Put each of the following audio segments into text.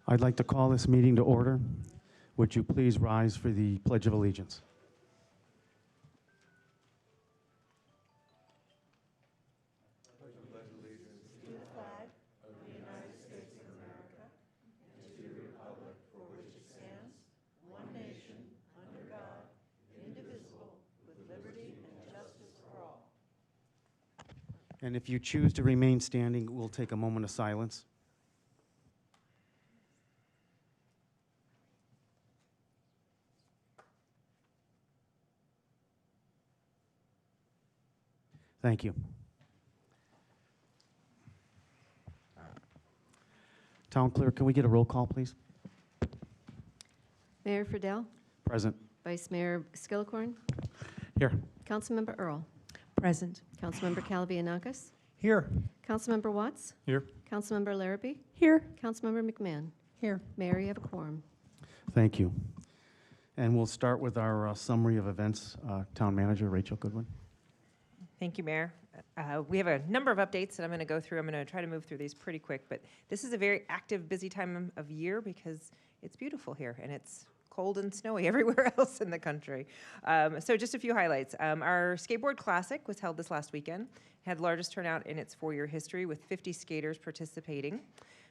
I'd like to call this meeting to order. Would you please rise for the Pledge of Allegiance? And if you choose to remain standing, we'll take a moment of silence. Thank you. Town Clerk, can we get a roll call, please? Mayor Friedel, Present. Vice Mayor Skillicorn, Here. Councilmember Earl, Present. Councilmember Calavianakis, Here. Councilmember Watts, Here. Councilmember Larrabee, Here. Councilmember McMahon. Here. Mayor, you have a quorum. Thank you. And we'll start with our summary of events. Town Manager Rachel Goodwin. Thank you, Mayor. We have a number of updates that I'm going to go through. I'm going to try to move through these pretty quick, but this is a very active, busy time of year because it's beautiful here and it's cold and snowy everywhere else in the country. So just a few highlights. Our Skateboard Classic was held this last weekend. It had the largest turnout in its 4-year history with 50 skaters participating.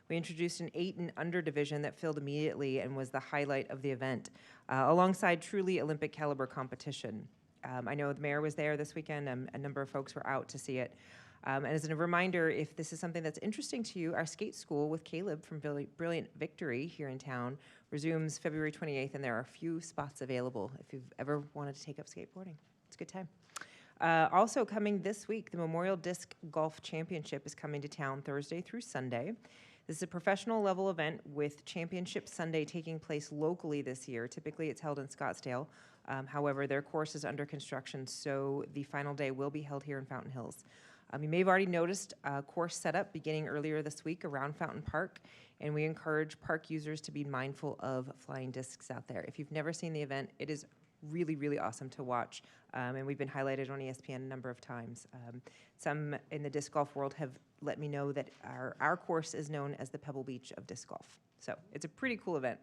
We introduced an 8 and under division that filled immediately and was the highlight of the event, alongside truly Olympic caliber competition. I know the mayor was there this weekend. A number of folks were out to see it. And as a reminder, if this is something that's interesting to you, our skate school with Caleb from Brilliant Victory here in town resumes February 28th, and there are a few spots available if you've ever wanted to take up skateboarding. It's a good time. Also coming this week, the Memorial Disc Golf Championship is coming to town Thursday through Sunday. This is a professional level event with Championship Sunday taking place locally this year. Typically it's held in Scottsdale. However, their course is under construction, so the final day will be held here in Fountain Hills. You may have already noticed a course setup beginning earlier this week around Fountain Park, and we encourage park users to be mindful of flying discs out there. If you've never seen the event, it is really, really awesome to watch, and we've been highlighted on ESPN a number of times. Some in the disc golf world have let me know that our course is known as the Pebble Beach of disc golf. So it's a pretty cool event.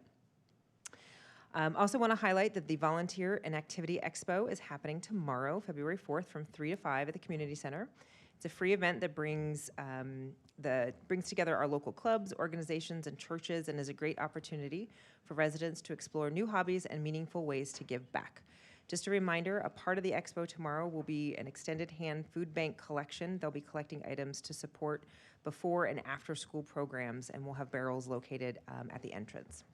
Also want to highlight that the Volunteer and Activity Expo is happening tomorrow, February 4th, from 3 to 5 at the Community Center. It's a free event that brings together our local clubs, organizations, and churches, and is a great opportunity for residents to explore new hobbies and meaningful ways to give back. Just a reminder, a part of the expo tomorrow will be an extended hand food bank collection. They'll be collecting items to support before and after school programs, and we'll have barrels located at the entrance.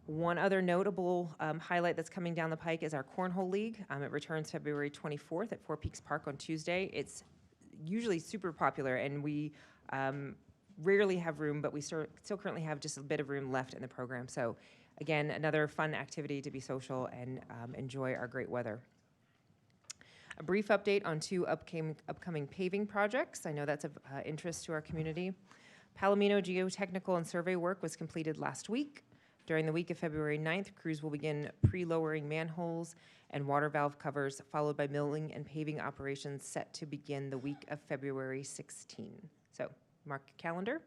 One other notable highlight that's coming down the pike is our Cornhole League. It returns February 24th at Four Peaks Park on Tuesday. It's usually super popular, and we rarely have room, but we still currently have just a bit of room left in the program. So again, another fun activity to be social and enjoy our great weather. A brief update on 2 upcoming paving projects. I know that's of interest to our community. Palomino geotechnical and survey work was completed last week. During the week of February 9th, crews will begin pre-lowering manholes and water valve covers, followed by milling and paving operations set to begin the week of February 16. So mark your calendar.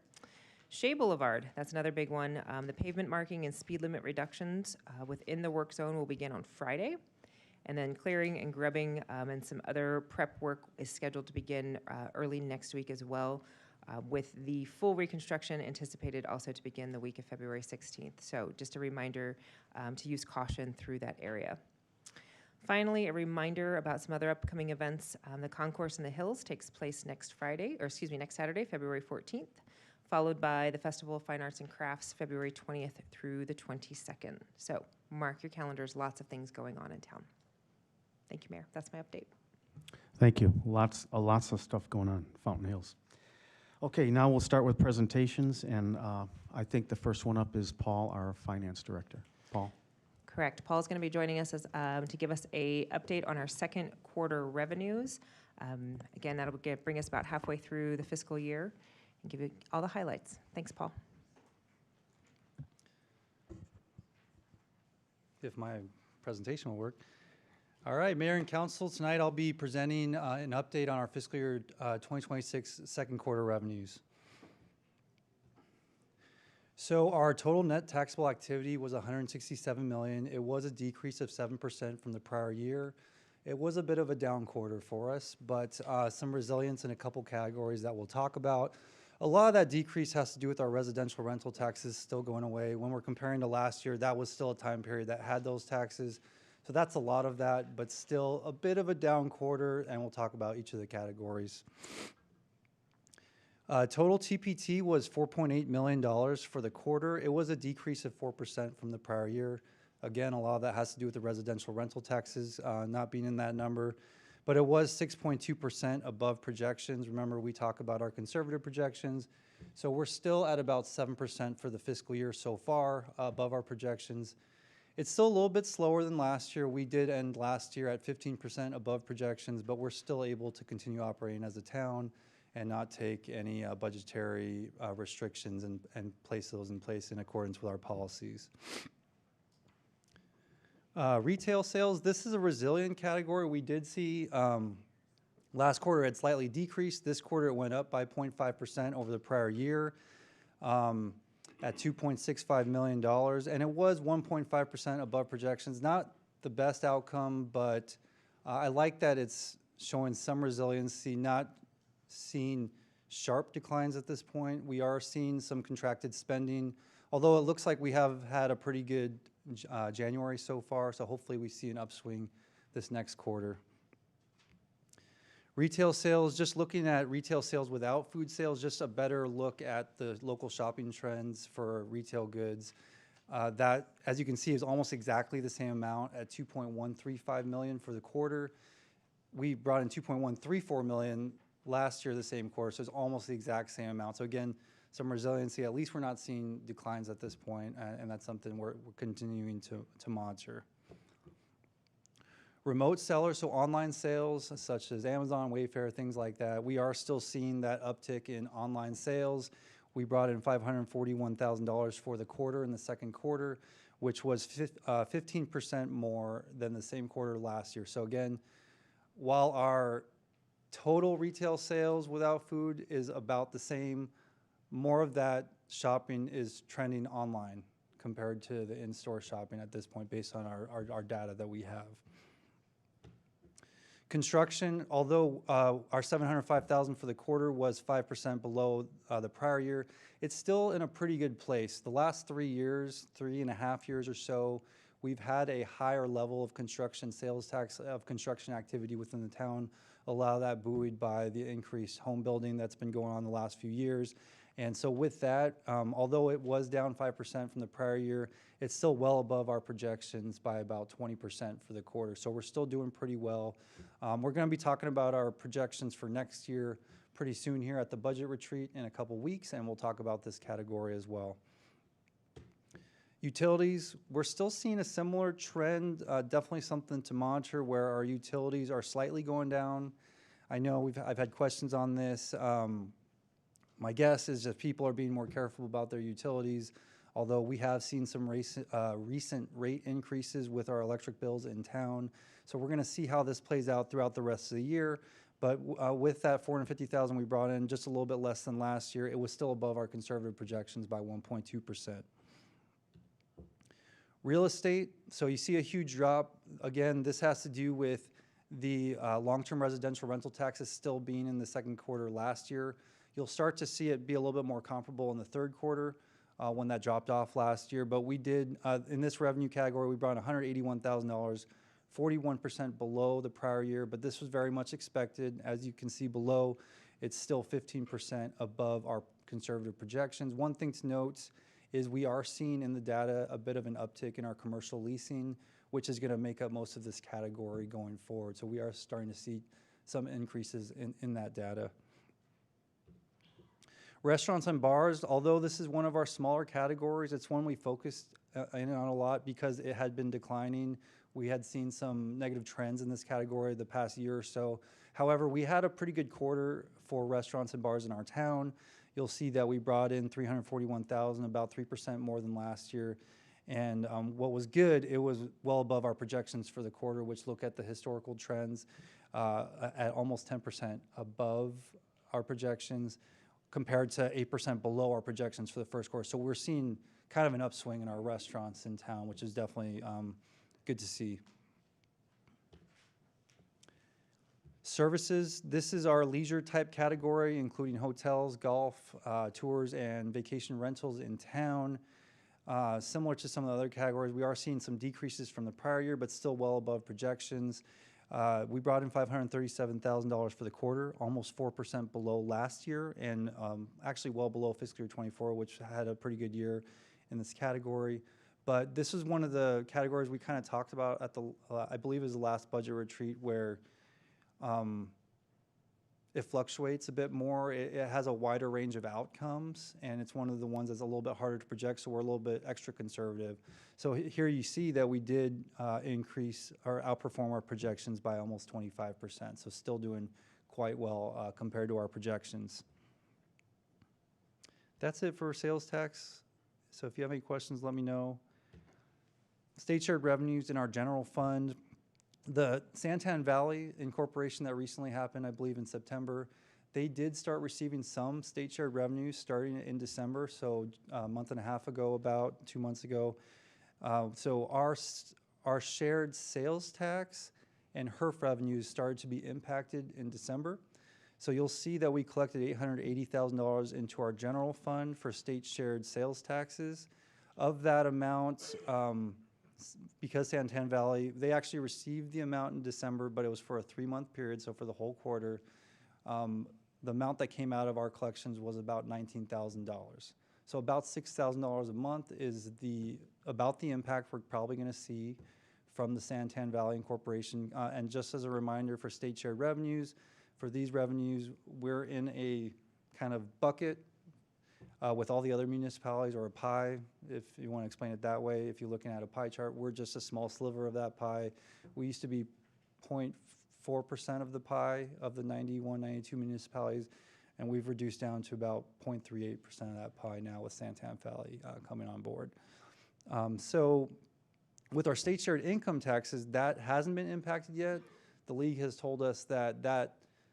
Shea Boulevard, that's another big one. The pavement marking and speed limit reductions within the work zone will begin on Friday. And then clearing and grubbing and some other prep work is scheduled to begin early next week as well. With the full reconstruction anticipated also to begin the week of February 16th. So just a reminder to use caution through that area. Finally, a reminder about some other upcoming events. The Concourse in the Hills takes place next Saturday, February 14th, followed by the Festival of Fine Arts and Crafts, February 20th through the 22nd. So mark your calendars, lots of things going on in town. Thank you, Mayor. That's my update. Thank you. Lots of stuff going on in Fountain Hills. Okay, now we'll start with presentations, and I think the first one up is Paul, our Finance Director. Paul? Correct. Paul's going to be joining us to give us an update on our second quarter revenues. Again, that'll bring us about halfway through the fiscal year and give you all the highlights. Thanks, Paul. If my presentation will work. All right, Mayor and Council, tonight I'll be presenting an update on our fiscal year 2026 second quarter revenues. So our total net taxable activity was 167 million. It was a decrease of 7% from the prior year. It was a bit of a down quarter for us, but some resilience in a couple categories that we'll talk about. A lot of that decrease has to do with our residential rental taxes still going away. When we're comparing to last year, that was still a time period that had those taxes. So that's a lot of that, but still a bit of a down quarter, and we'll talk about each of the categories. Total TPT was $4.8 million for the quarter. It was a decrease of 4% from the prior year. Again, a lot of that has to do with the residential rental taxes not being in that number, but it was 6.2% above projections. Remember, we talk about our conservative projections. So we're still at about 7% for the fiscal year so far, above our projections. It's still a little bit slower than last year. We did end last year at 15% above projections, but we're still able to continue operating as a town and not take any budgetary restrictions and place those in place in accordance with our policies. Retail sales, this is a resilient category. We did see last quarter it slightly decreased. This quarter it went up by 0.5% over the prior year at $2.65 million. And it was 1.5% above projections. Not the best outcome, but I like that it's showing some resiliency, not seeing sharp declines at this point. We are seeing some contracted spending, although it looks like we have had a pretty good January so far, so hopefully we see an upswing this next quarter. Retail sales, just looking at retail sales without food sales, just a better look at the local shopping trends for retail goods. That, as you can see, is almost exactly the same amount at $2.135 million for the quarter. We brought in $2.134 million last year, the same quarter, so it's almost the exact same amount. So again, some resiliency. At least we're not seeing declines at this point, and that's something we're continuing to monitor. Remote sellers, so online sales such as Amazon, Wayfair, things like that, we are still seeing that uptick in online sales. We brought in $541,000 for the quarter in the second quarter, which was 15% more than the same quarter last year. So again, while our total retail sales without food is about the same, more of that shopping is trending online compared to the in-store shopping at this point based on our data that we have. Construction, although our $705,000 for the quarter was 5% below the prior year, it's still in a pretty good place. The last 3 years, 3.5 years or so, we've had a higher level of construction sales tax, of construction activity within the town. A lot of that buoyed by the increased home building that's been going on the last few years. And so with that, although it was down 5% from the prior year, it's still well above our projections by about 20% for the quarter. So we're still doing pretty well. We're going to be talking about our projections for next year pretty soon here at the budget retreat in a couple weeks, and we'll talk about this category as well. Utilities, we're still seeing a similar trend, definitely something to monitor where our utilities are slightly going down. I know I've had questions on this. My guess is that people are being more careful about their utilities, although we have seen some recent rate increases with our electric bills in town. So we're going to see how this plays out throughout the rest of the year. But with that $450,000 we brought in, just a little bit less than last year, it was still above our conservative projections by 1.2%. Real estate, so you see a huge drop. Again, this has to do with the long-term residential rental taxes still being in the second quarter last year. You'll start to see it be a little bit more comparable in the third quarter when that dropped off last year. But we did, in this revenue category, we brought $181,000, 41% below the prior year, but this was very much expected. As you can see below, it's still 15% above our conservative projections. One thing to note is we are seeing in the data a bit of an uptick in our commercial leasing, which is going to make up most of this category going forward. So we are starting to see some increases in that data. Restaurants and bars, although this is one of our smaller categories, it's one we focused in on a lot because it had been declining. We had seen some negative trends in this category the past year or so. However, we had a pretty good quarter for restaurants and bars in our town. You'll see that we brought in $341,000, about 3% more than last year. And what was good, it was well above our projections for the quarter, which look at the historical trends at almost 10% above our projections. compared to 8% below our projections for the first quarter. So we're seeing kind of an upswing in our restaurants in town, which is definitely good to see. Services, this is our leisure type category, including hotels, golf, tours, and vacation rentals in town. Similar to some of the other categories, we are seeing some decreases from the prior year, but still well above projections. We brought in $537,000 for the quarter, almost 4% below last year, and actually well below fiscal year 24, which had a pretty good year in this category. But this is one of the categories we kind of talked about at the, I believe it was the last budget retreat, where it fluctuates a bit more. It has a wider range of outcomes, and it's one of the ones that's a little bit harder to project, so we're a little bit extra conservative. So here you see that we did increase or outperform our projections by almost 25%, so still doing quite well compared to our projections. That's it for sales tax. So if you have any questions, let me know. State shared revenues in our general fund. The Santan Valley incorporation that recently happened, I believe in September, they did start receiving some state shared revenues starting in December, so a month and a half ago, about 2 months ago. So our shared sales tax and HERF revenues started to be impacted in December. So you'll see that we collected $880,000 into our general fund for state shared sales taxes. Of that amount, because Santan Valley, they actually received the amount in December, but it was for a 3-month period, so for the whole quarter. The amount that came out of our collections was about $19,000. So about $6,000 a month is about the impact we're probably going to see from the Santan Valley Incorporation. And just as a reminder for state shared revenues, for these revenues, we're in a kind of bucket with all the other municipalities, or a pie, if you want to explain it that way. If you're looking at a pie chart, we're just a small sliver of that pie. We used to be 0.4% of the pie of the 91, 92 municipalities, and we've reduced down to about 0.38% of that pie now with Santan Valley coming on board. So with our state shared income taxes, that hasn't been impacted yet. The league has told us that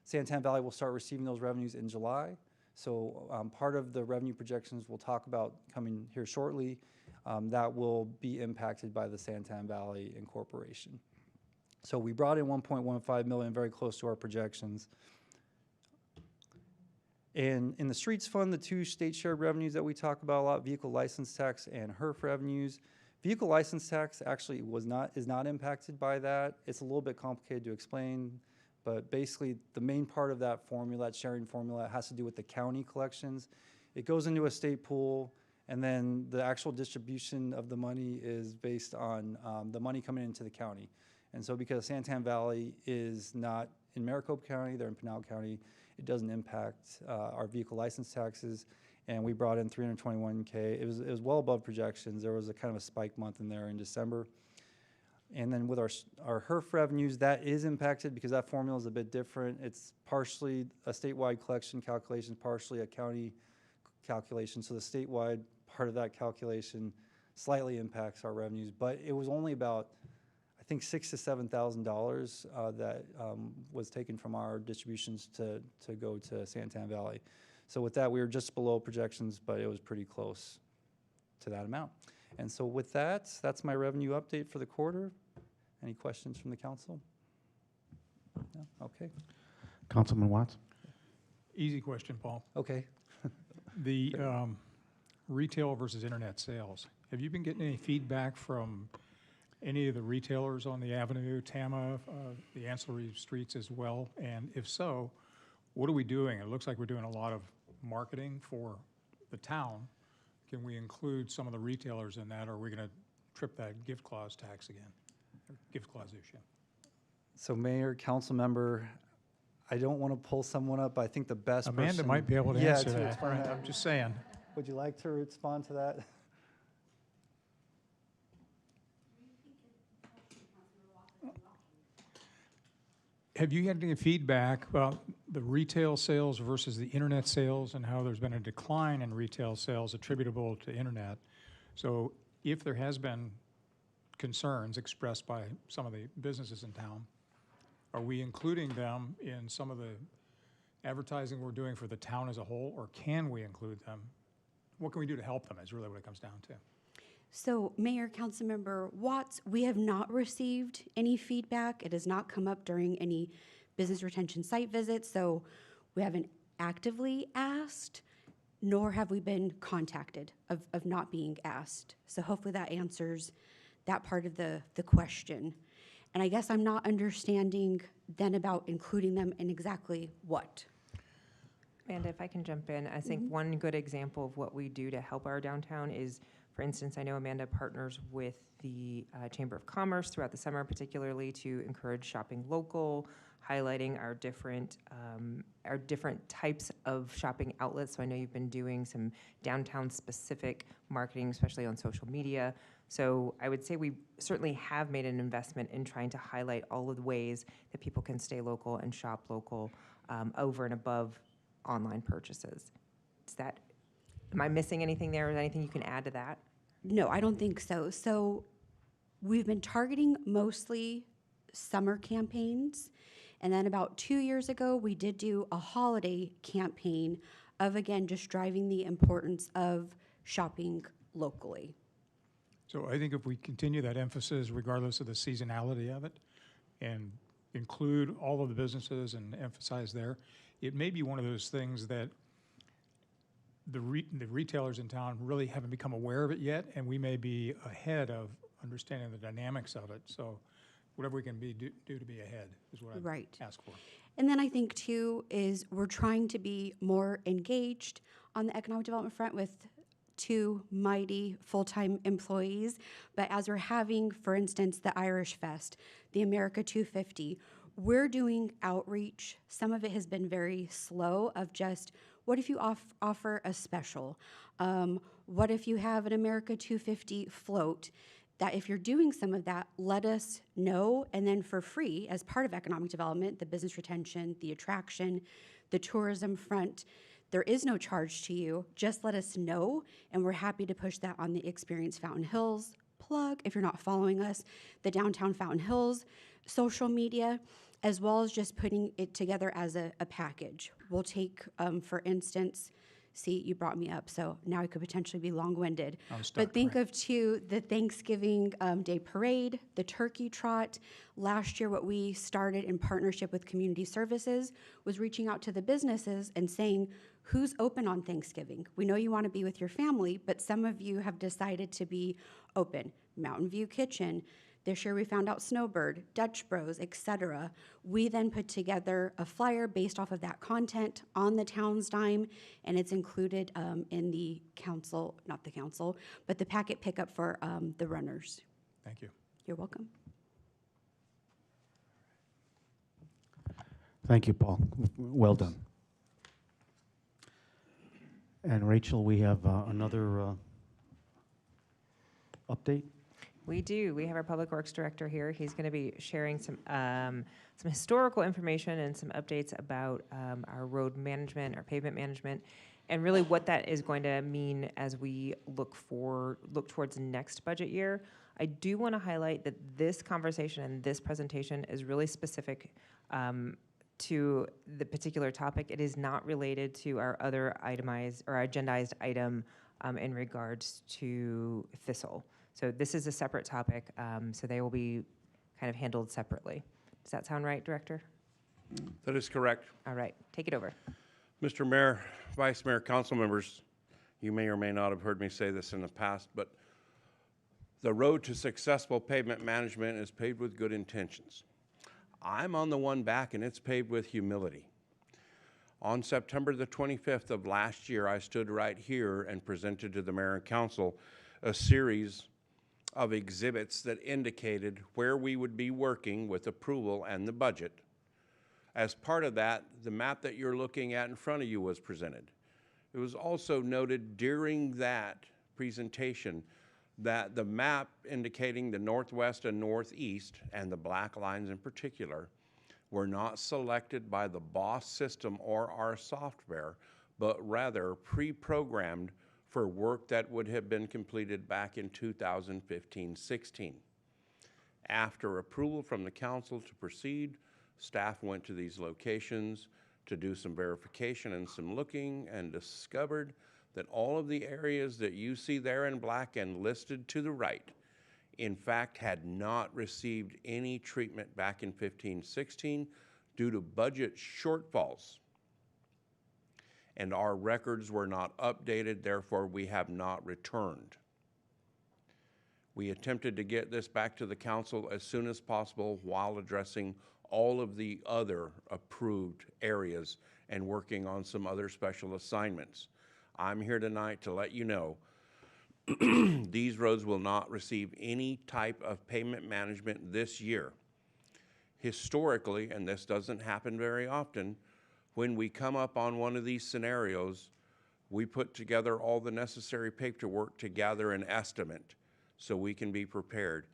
Santan Valley will start receiving those revenues in July. So part of the revenue projections we'll talk about coming here shortly, that will be impacted by the Santan Valley Incorporation. So we brought in $1.15 million, very close to our projections. And in the streets fund, the 2 state shared revenues that we talk about a lot, vehicle license tax and HERF revenues. Vehicle license tax actually is not impacted by that. It's a little bit complicated to explain. But basically, the main part of that formula, that sharing formula, has to do with the county collections. It goes into a state pool, and then the actual distribution of the money is based on the money coming into the county. And so because Santan Valley is not in Maricopa County, they're in Pinal County, it doesn't impact our vehicle license taxes. And we brought in $321K. It was well above projections. There was a kind of a spike month in there in December. And then with our HERF revenues, that is impacted because that formula is a bit different. It's partially a statewide collection calculation, partially a county calculation. So the statewide part of that calculation slightly impacts our revenues, but it was only about, I think, $6,000 to $7,000 that was taken from our distributions to go to Santan Valley. So with that, we were just below projections, but it was pretty close to that amount. And so with that, that's my revenue update for the quarter. Any questions from the council? No? Okay. Councilman Watts? Easy question, Paul. Okay. The retail versus internet sales. Have you been getting any feedback from any of the retailers on the avenue, Tama, the ancillary streets as well? And if so, what are we doing? It looks like we're doing a lot of marketing for the town. Can we include some of the retailers in that, or are we going to trip that gift clause tax again, or gift clause issue? So Mayor, council member, I don't want to pull someone up, but I think the best Amanda person, might be able to yeah, answer to that. explain Right, that. I'm just saying. Would you like to respond to that? Have you had any feedback about the retail sales versus the internet sales and how there's been a decline in retail sales attributable to internet? So if there has been concerns expressed by some of the businesses in town, are we including them in some of the advertising we're doing for the town as a whole, or can we include them? What can we do to help them is really what it comes down to. So Mayor, Councilmember Watts, we have not received any feedback. It has not come up during any business retention site visits, so we haven't actively asked, nor have we been contacted of not being asked. So hopefully that answers that part of the question. And I guess I'm not understanding then about including them in exactly what. And if I can jump in, I think one good example of what we do to help our downtown is, for instance, I know Amanda partners with the Chamber of Commerce throughout the summer, particularly to encourage shopping local, highlighting our different types of shopping outlets. So I know you've been doing some downtown-specific marketing, especially on social media. So I would say we certainly have made an investment in trying to highlight all of the ways that people can stay local and shop local over and above online purchases. Am I missing anything there? Is there anything you can add to that? No, I don't think so. So we've been targeting mostly summer campaigns. And then about 2 years ago, we did do a holiday campaign of, again, just driving the importance of shopping locally. So I think if we continue that emphasis regardless of the seasonality of it and include all of the businesses and emphasize there, it may be one of those things that the retailers in town really haven't become aware of it yet, and we may be ahead of understanding the dynamics of it. So whatever we can do to be ahead is what I'd Right. ask for. And then I think, too, is we're trying to be more engaged on the economic development front with 2 mighty full-time employees. But as we're having, for instance, the Irish Fest, the America 250, we're doing outreach. Some of it has been very slow of just, what if you offer a special? What if you have an America 250 float? That if you're doing some of that, let us know. And then for free, as part of economic development, the business retention, the attraction, the tourism front, there is no charge to you. Just let us know, and we're happy to push that on the Experience Fountain Hills plug, if you're not following us, the Downtown Fountain Hills social media, as well as just putting it together as a package. We'll take, for instance, see, you brought me up, so now I could potentially be long-winded. I'm stuck, But think right? of, too, the Thanksgiving Day Parade, the Turkey Trot. Last year, what we started in partnership with Community Services was reaching out to the businesses and saying, who's open on Thanksgiving? We know you want to be with your family, but some of you have decided to be open. Mountain View Kitchen. This year we found out Snowbird, Dutch Bros, etc. We then put together a flyer based off of that content on the town's dime, and it's included in the council, not the council, but the packet pickup for the runners. Thank you. You're welcome. Thank you, Paul. Well done. And Rachel, we have another update. We do. We have our Public Works Director here. He's going to be sharing some historical information and some updates about our road management, our pavement management, and really what that is going to mean as we look towards next budget year. I do want to highlight that this conversation and this presentation is really specific to the particular topic. It is not related to our other itemized or agendized item in regards to Thistle. So this is a separate topic, so they will be kind of handled separately. Does that sound right, Director? That is correct. All right, take it over. Mr. Mayor, Vice Mayor, council members, you may or may not have heard me say this in the past, but the road to successful pavement management is paved with good intentions. I'm on the one back, and it's paved with humility. On September the 25th of last year, I stood right here and presented to the mayor and council a series of exhibits that indicated where we would be working with approval and the budget. As part of that, the map that you're looking at in front of you was presented. It was also noted during that presentation that the map indicating the northwest and northeast, and the black lines in particular, were not selected by the BOSS system or our software, but rather pre-programmed for work that would have been completed back in 2015-16. After approval from the council to proceed, staff went to these locations, to do some verification and some looking, and discovered that all of the areas that you see there in black and listed to the right, in fact, had not received any treatment back in 15-16 due to budget shortfalls. And our records were not updated, therefore we have not returned. We attempted to get this back to the council as soon as possible while addressing all of the other approved areas and working on some other special assignments. I'm here tonight to let you know these roads will not receive any type of pavement management this year. Historically, and this doesn't happen very often, when we come up on one of these scenarios, we put together all the necessary paperwork to gather an estimate so we can be prepared.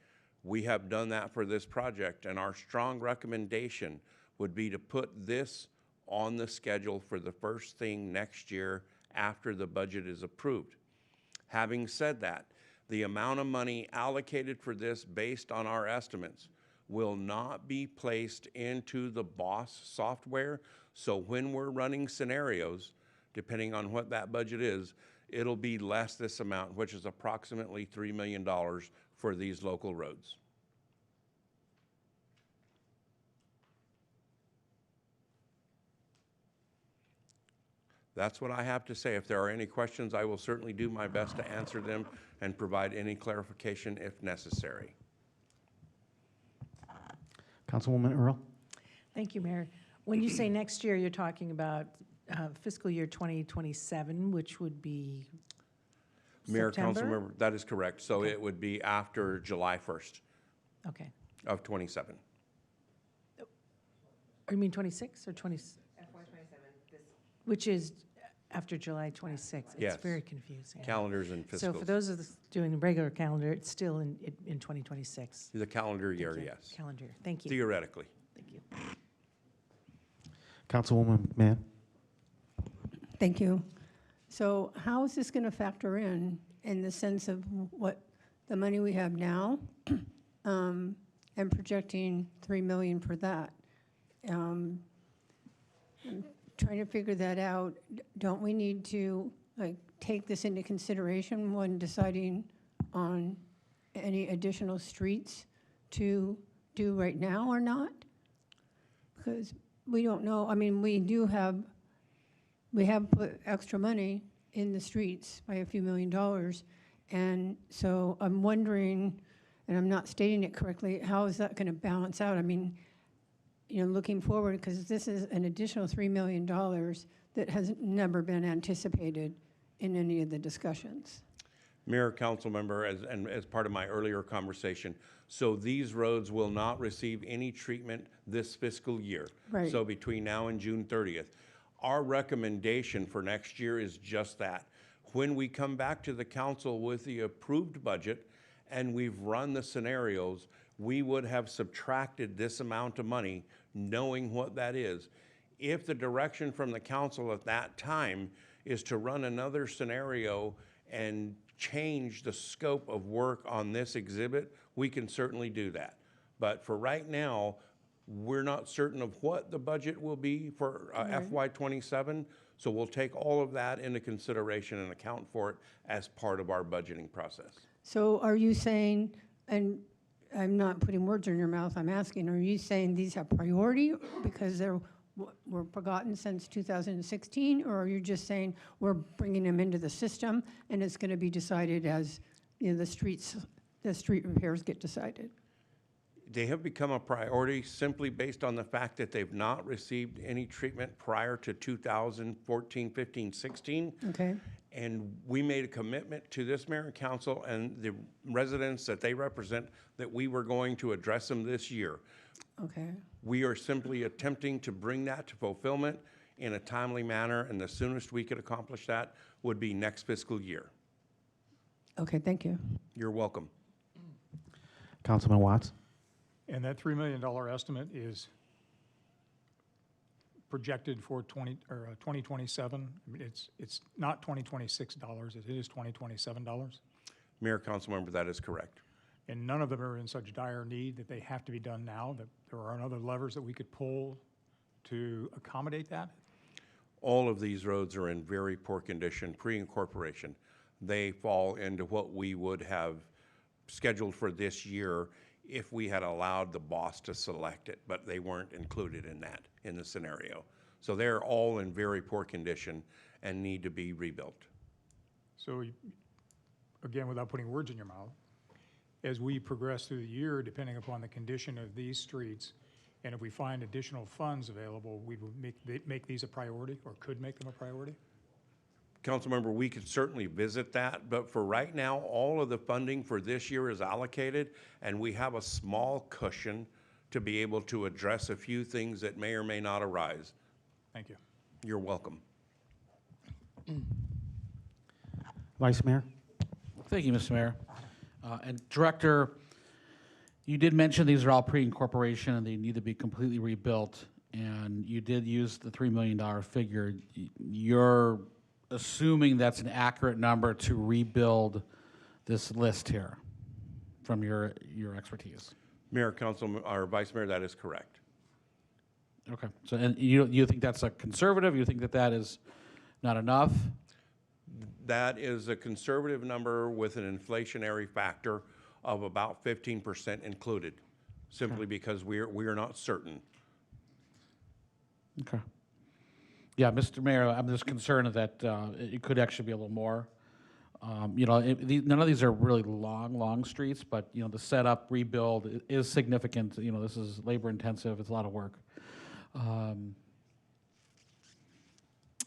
We have done that for this project, and our strong recommendation would be to put this on the schedule for the first thing next year after the budget is approved. Having said that, the amount of money allocated for this based on our estimates will not be placed into the BOSS software. So when we're running scenarios, depending on what that budget is, it'll be less this amount, which is approximately $3 million for these local roads. That's what I have to say. If there are any questions, I will certainly do my best to answer them and provide any clarification if necessary. Councilwoman Earl? Thank you, Mayor. When you say next year, you're talking about fiscal year 2027, which would be Mayor, September? Councilmember, that is correct. So Okay. it would be after July 1st Okay. of 27. Or you mean 26 or 20? FY27, this Which is after July 26. Yes. It's very confusing. Calendars and fiscals. So for those of us doing the regular calendar, it's still in 2026. The calendar year, Thank you. yes. Calendar year. Thank you. Theoretically. Thank you. Councilwoman McMahon? Thank you. So how is this going to factor in the sense of what the money we have now and projecting $3 million for that? I'm trying to figure that out. Don't we need to take this into consideration when deciding on any additional streets to do right now or not? Because we don't know. I mean, we have put extra money in the streets by a few $1 million. And so I'm wondering, and I'm not stating it correctly, how is that going to balance out? I mean, you know, looking forward, because this is an additional $3 million that has never been anticipated in any of the discussions. Mayor, council member, as part of my earlier conversation, so these roads will not receive any treatment this fiscal year. Right. So between now and June 30th. Our recommendation for next year is just that. When we come back to the council with the approved budget and we've run the scenarios, we would have subtracted this amount of money knowing what that is. If the direction from the council at that time is to run another scenario and change the scope of work on this exhibit, we can certainly do that. But for right now, we're not certain of what the budget will be for FY27, so we'll take all of that into consideration and account for it as part of our budgeting process. So are you saying, and I'm not putting words in your mouth, I'm asking, are you saying these have priority because were forgotten since 2016, or are you just saying we're bringing them into the system and it's going to be decided as, you know, the street repairs get decided? They have become a priority simply based on the fact that they've not received any treatment prior to 2014, 15, 16. Okay. And we made a commitment to this mayor and council and the residents that they represent that we were going to address them this year. Okay. We are simply attempting to bring that to fulfillment in a timely manner, and the soonest we could accomplish that would be next fiscal year. Okay, thank you. You're welcome. Councilman Watts? And that $3 million estimate is projected for 2027. I mean, it's not $2026, it is $2027. Mayor, council member, that is correct. And none of them are in such dire need that they have to be done now, that there are other levers that we could pull to accommodate that? All of these roads are in very poor condition, pre-incorporation. They fall into what we would have scheduled for this year if we had allowed the boss to select it, but they weren't included in that, in the scenario. So they're all in very poor condition and need to be rebuilt. So, again, without putting words in your mouth, as we progress through the year, depending upon the condition of these streets, and if we find additional funds available, we would make these a priority, or could make them a priority? Councilmember, we could certainly visit that, but for right now, all of the funding for this year is allocated, and we have a small cushion to be able to address a few things that may or may not arise. Thank you. You're welcome. Vice Mayor? Thank you, Mr. Mayor. And Director, you did mention these are all pre-incorporation and they need to be completely rebuilt, and you did use the $3 million figure. You're assuming that's an accurate number to rebuild this list here from your expertise? Mayor, Council, or Vice Mayor, that is correct. Okay. So, and you think that's a conservative? You think that that is not enough? That is a conservative number with an inflationary factor of about 15% included, simply because we are not certain. Okay. Yeah, Mr. Mayor, I'm just concerned that it could actually be a little more. None of these are really long streets, but the setup, rebuild is significant. This is labor intensive. It's a lot of work.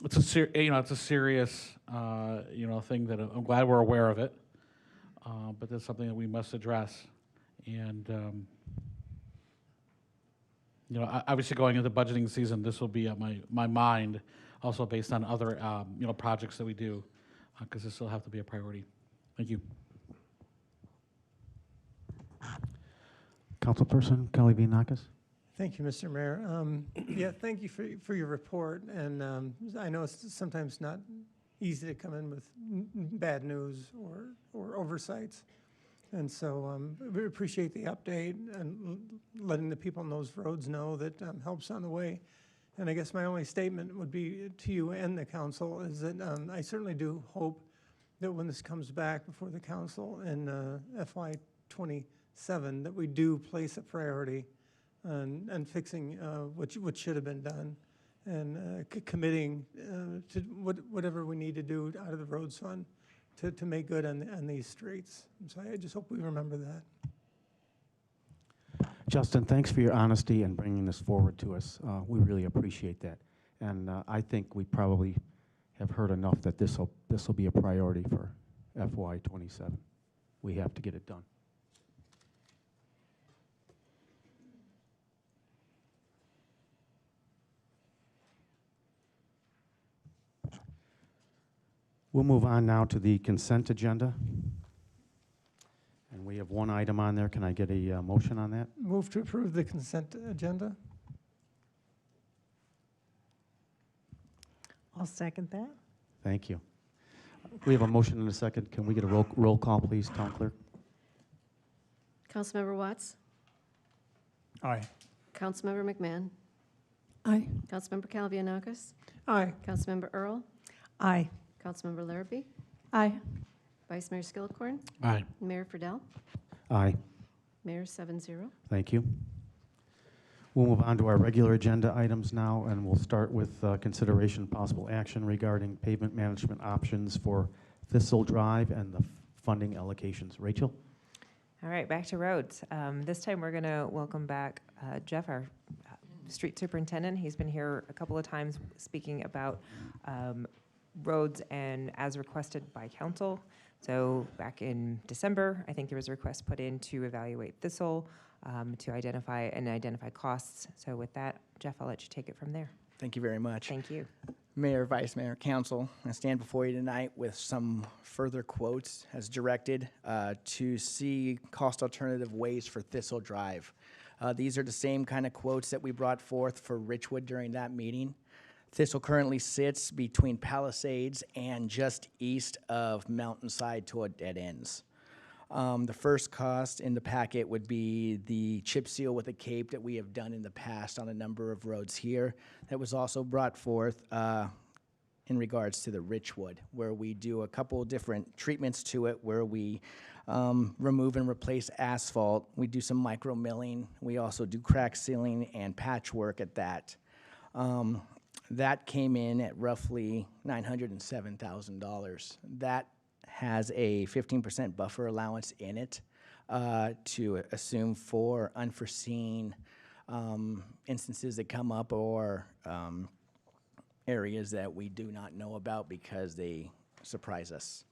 It's a serious thing that I'm glad we're aware of it, but that's something that we must address. And obviously going into the budgeting season, this will be at my mind, also based on other projects that we do, because this will have to be a priority. Thank you. Councilperson Kelly Vianakis? Thank you, Mr. Mayor. Yeah, thank you for your report. And I know it's sometimes not easy to come in with bad news or oversights. And so we appreciate the update and letting the people on those roads know that help's on the way. And I guess my only statement would be to you and the council is that I certainly do hope that when this comes back before the council in FY27, that we do place a priority on fixing what should have been done and committing to whatever we need to do out of the roads fund to make good on these streets. And so I just hope we remember that. Justin, thanks for your honesty and bringing this forward to us. We really appreciate that. And I think we probably have heard enough that this will be a priority for FY27. We have to get it done. We'll move on now to the consent agenda. And we have one item on there. Can I get a motion on that? Move to approve the consent agenda. I'll second that. Thank you. We have a motion and a second. Can we get a roll call, please, Town Clerk? Councilmember Watts? Aye. Councilmember McMahon? Aye. Councilmember Calvianakis? Aye. Councilmember Earl? Aye. Councilmember Larrabee? Aye. Vice Mayor Skillicorn? Aye. Mayor Friedel? Aye. Mayor 7-0. Thank you. We'll move on to our regular agenda items now, and we'll start with consideration and possible action regarding pavement management options for Thistle Drive and the funding allocations. Rachel? All right, back to roads. This time we're going to welcome back Jeff, our street superintendent. He's been here a couple of times speaking about roads and as requested by council. So back in December, I think there was a request put in to evaluate Thistle, to identify costs. So with that, Jeff, I'll let you take it from there. Thank you very much. Thank you. Mayor, Vice Mayor, Council, I stand before you tonight with some further quotes as directed to see cost alternative ways for Thistle Drive. These are the same kind of quotes that we brought forth for Richwood during that meeting. Thistle currently sits between Palisades and just east of Mountainside toward dead ends. The first cost in the packet would be the chip seal with a cape that we have done in the past on a number of roads here. That was also brought forth in regards to the Richwood, where we do a couple different treatments to it, where we remove and replace asphalt. We do some micro milling. We also do crack sealing and patchwork at that. That came in at roughly $907,000. That has a 15% buffer allowance in it to assume for unforeseen instances that come up or areas that we do not know about because they surprise us.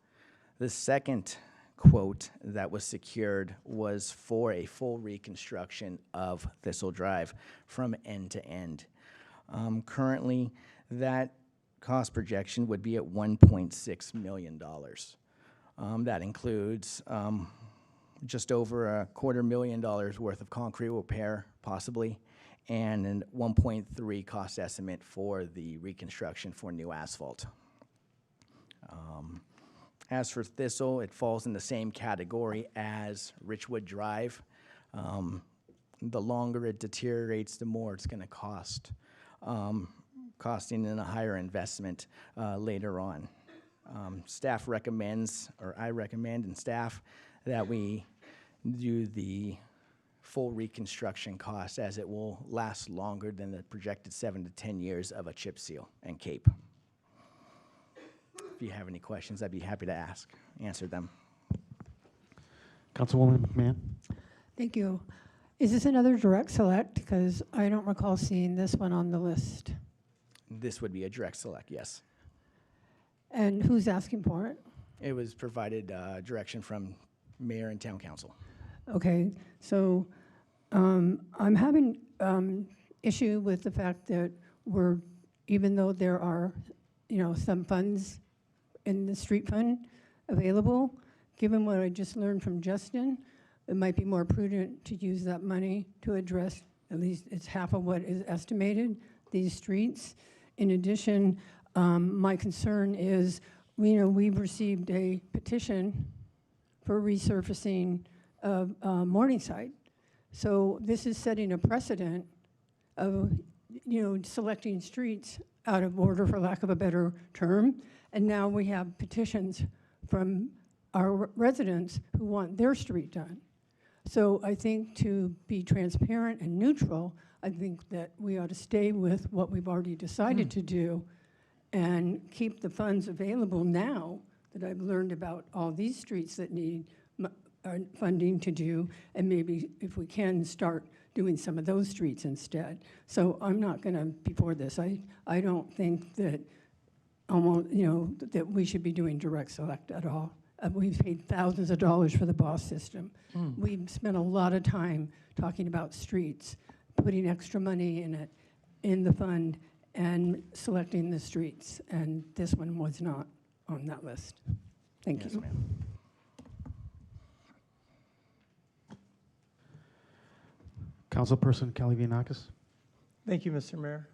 The second quote that was secured was for a full reconstruction of Thistle Drive from end to end. Currently, that cost projection would be at $1.6 million. That includes just over $250,000 worth of concrete repair, possibly, and a 1.3 cost estimate for the reconstruction for new asphalt. As for Thistle, it falls in the same category as Richwood Drive. The longer it deteriorates, the more it's going to cost, costing in a higher investment later on. Staff recommends, or I recommend and staff, that we do the full reconstruction cost, as it will last longer than the projected 7 to 10 years of a chip seal and cape. If you have any questions, I'd be happy to answer them. Councilwoman McMahon? Thank you. Is this another direct select? Because I don't recall seeing this one on the list. This would be a direct select, yes. And who's asking for it? It was provided direction from mayor and town council. Okay, so I'm having issue with the fact that even though there are, some funds in the street fund available, given what I just learned from Justin, it might be more prudent to use that money to address, at least it's half of what is estimated, these streets. In addition, my concern is, we've received a petition for resurfacing of Morningside. So this is setting a precedent of, selecting streets out of order, for lack of a better term. And now we have petitions from our residents who want their street done. So I think to be transparent and neutral, I think that we ought to stay with what we've already decided to do and keep the funds available now that I've learned about all these streets that need funding to do, and maybe if we can start doing some of those streets instead. So I'm not going to, before this, I don't think that that we should be doing direct select at all. We've paid thousands of dollars for the BOSS system. We've spent a lot of time talking about streets, putting extra money in it, in the fund, and selecting the streets. And this one was not on that list. Thank you. Ma'am. Councilperson Kalivianakis? Thank you, Mr. Mayor.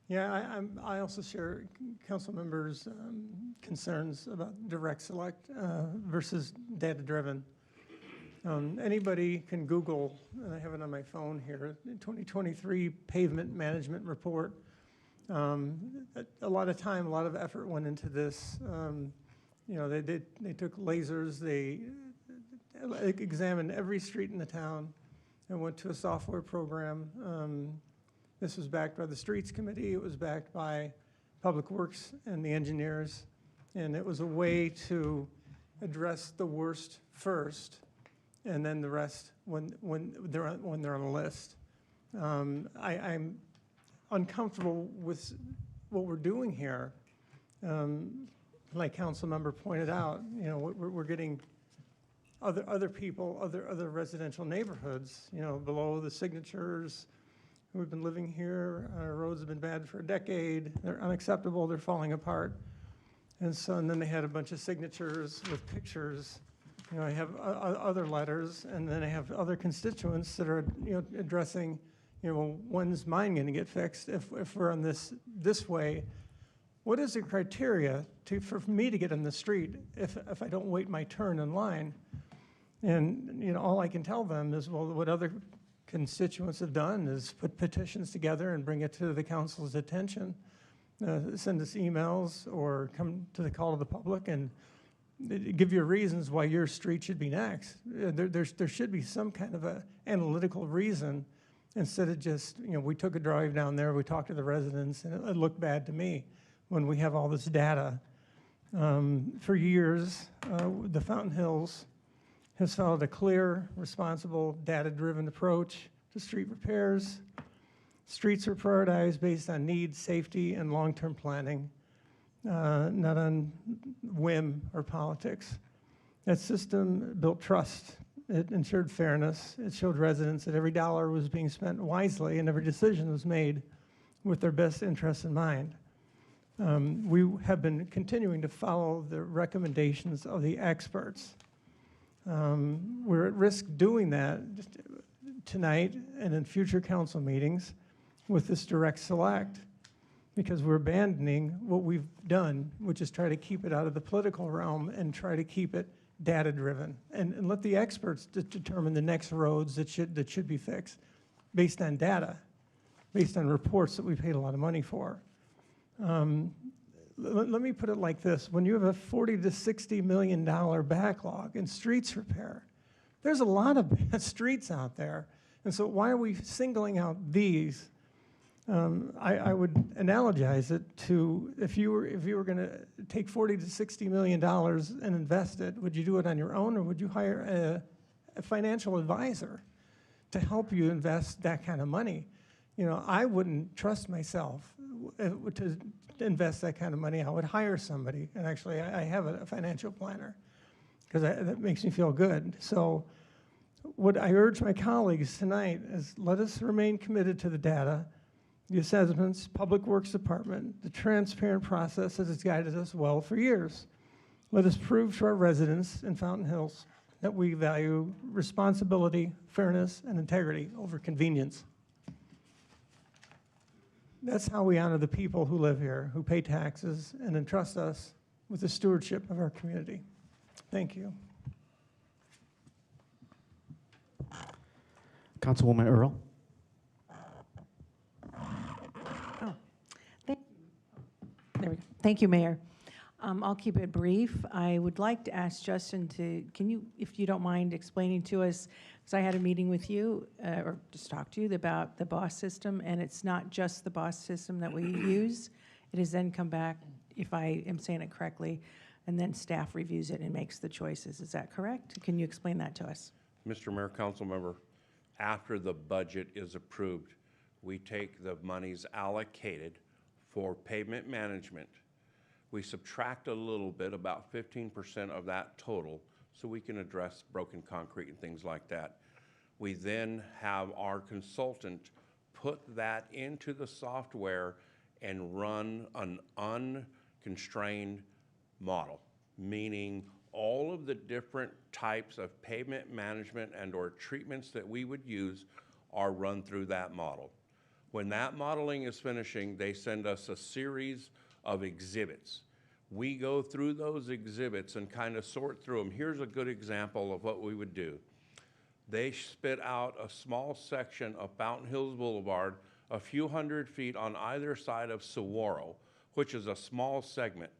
I also share council members' concerns about direct select versus data-driven. Anybody can Google, and I have it on my phone here, 2023 Pavement Management Report. A lot of time, a lot of effort went into this. They took lasers, they examined every street in the town and went to a software program. This was backed by the Streets Committee. It was backed by Public Works and the engineers. And it was a way to address the worst first, and then the rest when they're on a list. I'm uncomfortable with what we're doing here. Like council member pointed out, we're getting other people, other residential neighborhoods, below the signatures. We've been living here. Our roads have been bad for a decade. They're unacceptable. They're falling apart. And then they had a bunch of signatures with pictures. I have other letters, and then I have other constituents that are, addressing, when's mine going to get fixed? If we're on this way, what is the criteria for me to get in the street if I don't wait my turn in line? And, you know, all I can tell them is, well, what other constituents have done is put petitions together and bring it to the council's attention, send us emails or come to the call of the public and give you reasons why your street should be next. There should be some kind of a analytical reason instead of just, you know, we took a drive down there, we talked to the residents, and it looked bad to me when we have all this data. For years, the Fountain Hills has followed a clear, responsible, data-driven approach to street repairs. Streets are prioritized based on needs, safety, and long-term planning, not on whim or politics. That system built trust. It ensured fairness. It showed residents that every dollar was being spent wisely and every decision was made with their best interests in mind. We have been continuing to follow the recommendations of the experts. We're at risk doing that tonight and in future council meetings with this direct select because we're abandoning what we've done, which is try to keep it out of the political realm and try to keep it data-driven and let the experts determine the next roads that should be fixed based on data, based on reports that we paid a lot of money for. Let me put it like this. When you have a $40 to $60 million backlog in streets repair, there's a lot of bad streets out there. And so why are we singling out these? I would analogize it to if you were going to take $40 to $60 million and invest it, would you do it on your own or would you hire a financial advisor to help you invest that kind of money? You know, I wouldn't trust myself to invest that kind of money. I would hire somebody. And actually, I have a financial planner because that makes me feel good. So what I urge my colleagues tonight is let us remain committed to the data, the assessments, Public Works Department, the transparent process that has guided us well for years. Let us prove to our residents in Fountain Hills that we value responsibility, fairness, and integrity over convenience. That's how we honor the people who live here, who pay taxes, and entrust us with the stewardship of our community. Thank you. Councilwoman Earl. There we go. Thank you, Mayor. I'll keep it brief. I would like to ask Justin can you, if you don't mind, explaining to us, because I had a meeting with you, or just talked to you about the BOSS system, and it's not just the BOSS system that we use. It has then come back, if I am saying it correctly, and then staff reviews it and makes the choices. Is that correct? Can you explain that to us? Mr. Mayor, Council Member, after the budget is approved, we take the monies allocated for pavement management. We subtract a little bit, about 15% of that total, so we can address broken concrete and things like that. We then have our consultant put that into the software and run an unconstrained model, meaning all of the different types of pavement management and or treatments that we would use are run through that model. When that modeling is finishing, they send us a series of exhibits. We go through those exhibits and kind of sort through them. Here's a good example of what we would do. They spit out a small section of Fountain Hills Boulevard, a few hundred feet on either side of Saguaro, which is a small segment.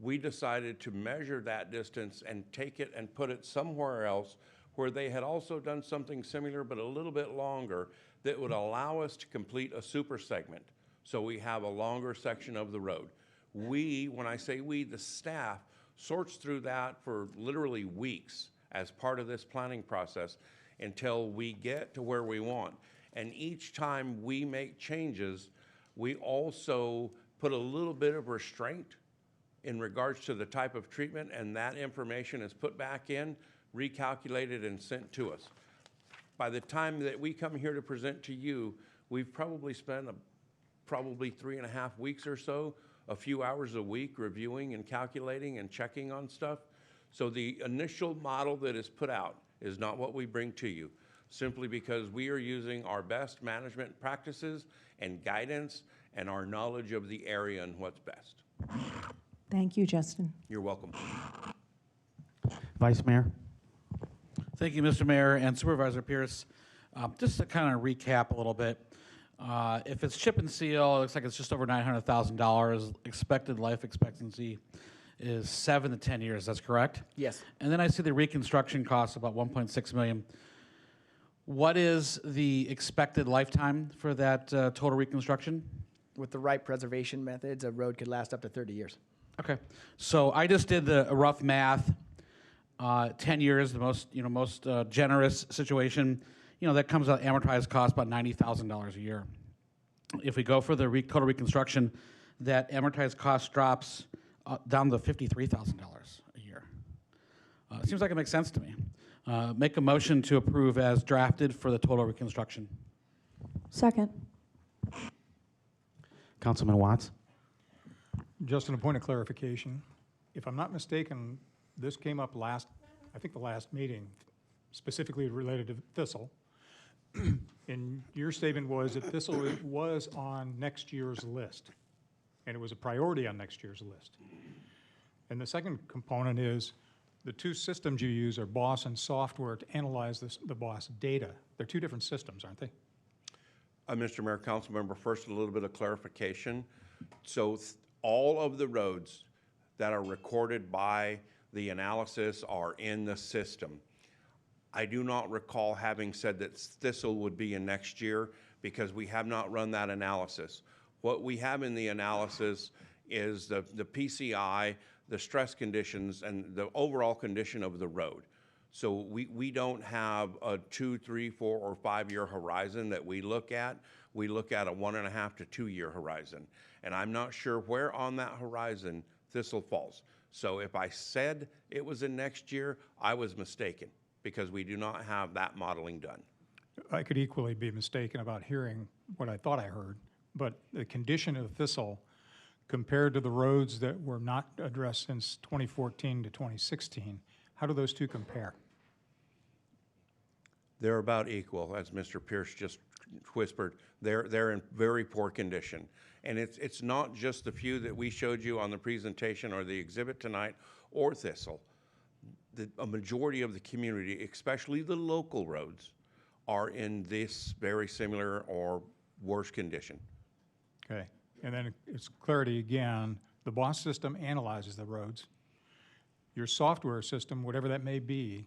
We decided to measure that distance and take it and put it somewhere else where they had also done something similar but a little bit longer that would allow us to complete a super segment. So we have a longer section of the road. We, when I say we, the staff, sorts through that for literally weeks as part of this planning process until we get to where we want. And each time we make changes, we also put a little bit of restraint in regards to the type of treatment, and that information is put back in, recalculated, and sent to us. By the time that we come here to present to you, we've probably spent probably 3.5 weeks or so, a few hours a week reviewing and calculating and checking on stuff. So the initial model that is put out is not what we bring to you, simply because we are using our best management practices and guidance and our knowledge of the area and what's best. Thank you, Justin. You're welcome. Vice Mayor? Thank you, Mr. Mayor and Supervisor Pierce. Just to kind of recap a little bit, if it's chip and seal, it looks like it's just over $900,000. Expected life expectancy is 7 to 10 years. That's correct? Yes. And then I see the reconstruction costs about 1.6 million. What is the expected lifetime for that total reconstruction? With the right preservation methods, a road could last up to 30 years. Okay, so I just did the rough math. 10 years, the most generous situation. That comes out amortized cost about $90,000 a year. If we go for the total reconstruction, that amortized cost drops down to $53,000 a year. Seems like it makes sense to me. Make a motion to approve as drafted for the total reconstruction. Second. Councilman Watts? Just a point of clarification. If I'm not mistaken, this came up I think the last meeting, specifically related to Thistle. And your statement was that Thistle was on next year's list, and it was a priority on next year's list. And the second component is the two systems you use are BOSS and software to analyze the BOSS data. They're two different systems, aren't they? Mr. Mayor, council member, first a little bit of clarification. So all of the roads that are recorded by the analysis are in the system. I do not recall having said that Thistle would be in next year because we have not run that analysis. What we have in the analysis is the PCI, the stress conditions, and the overall condition of the road. So we don't have a 2, 3, 4, or 5 year horizon that we look at. We look at a 1.5 to 2 year horizon. And I'm not sure where on that horizon Thistle falls. So if I said it was in next year, I was mistaken because we do not have that modeling done. I could equally be mistaken about hearing what I thought I heard, but the condition of Thistle compared to the roads that were not addressed since 2014 to 2016, how do those two compare? They're about equal, as Mr. Pierce just whispered. They're in very poor condition. And it's not just the few that we showed you on the presentation or the exhibit tonight or Thistle. A majority of the community, especially the local roads, are in this very similar or worse condition. Okay, and then it's clarity again, the BOSS system analyzes the roads. Your software system, whatever that may be,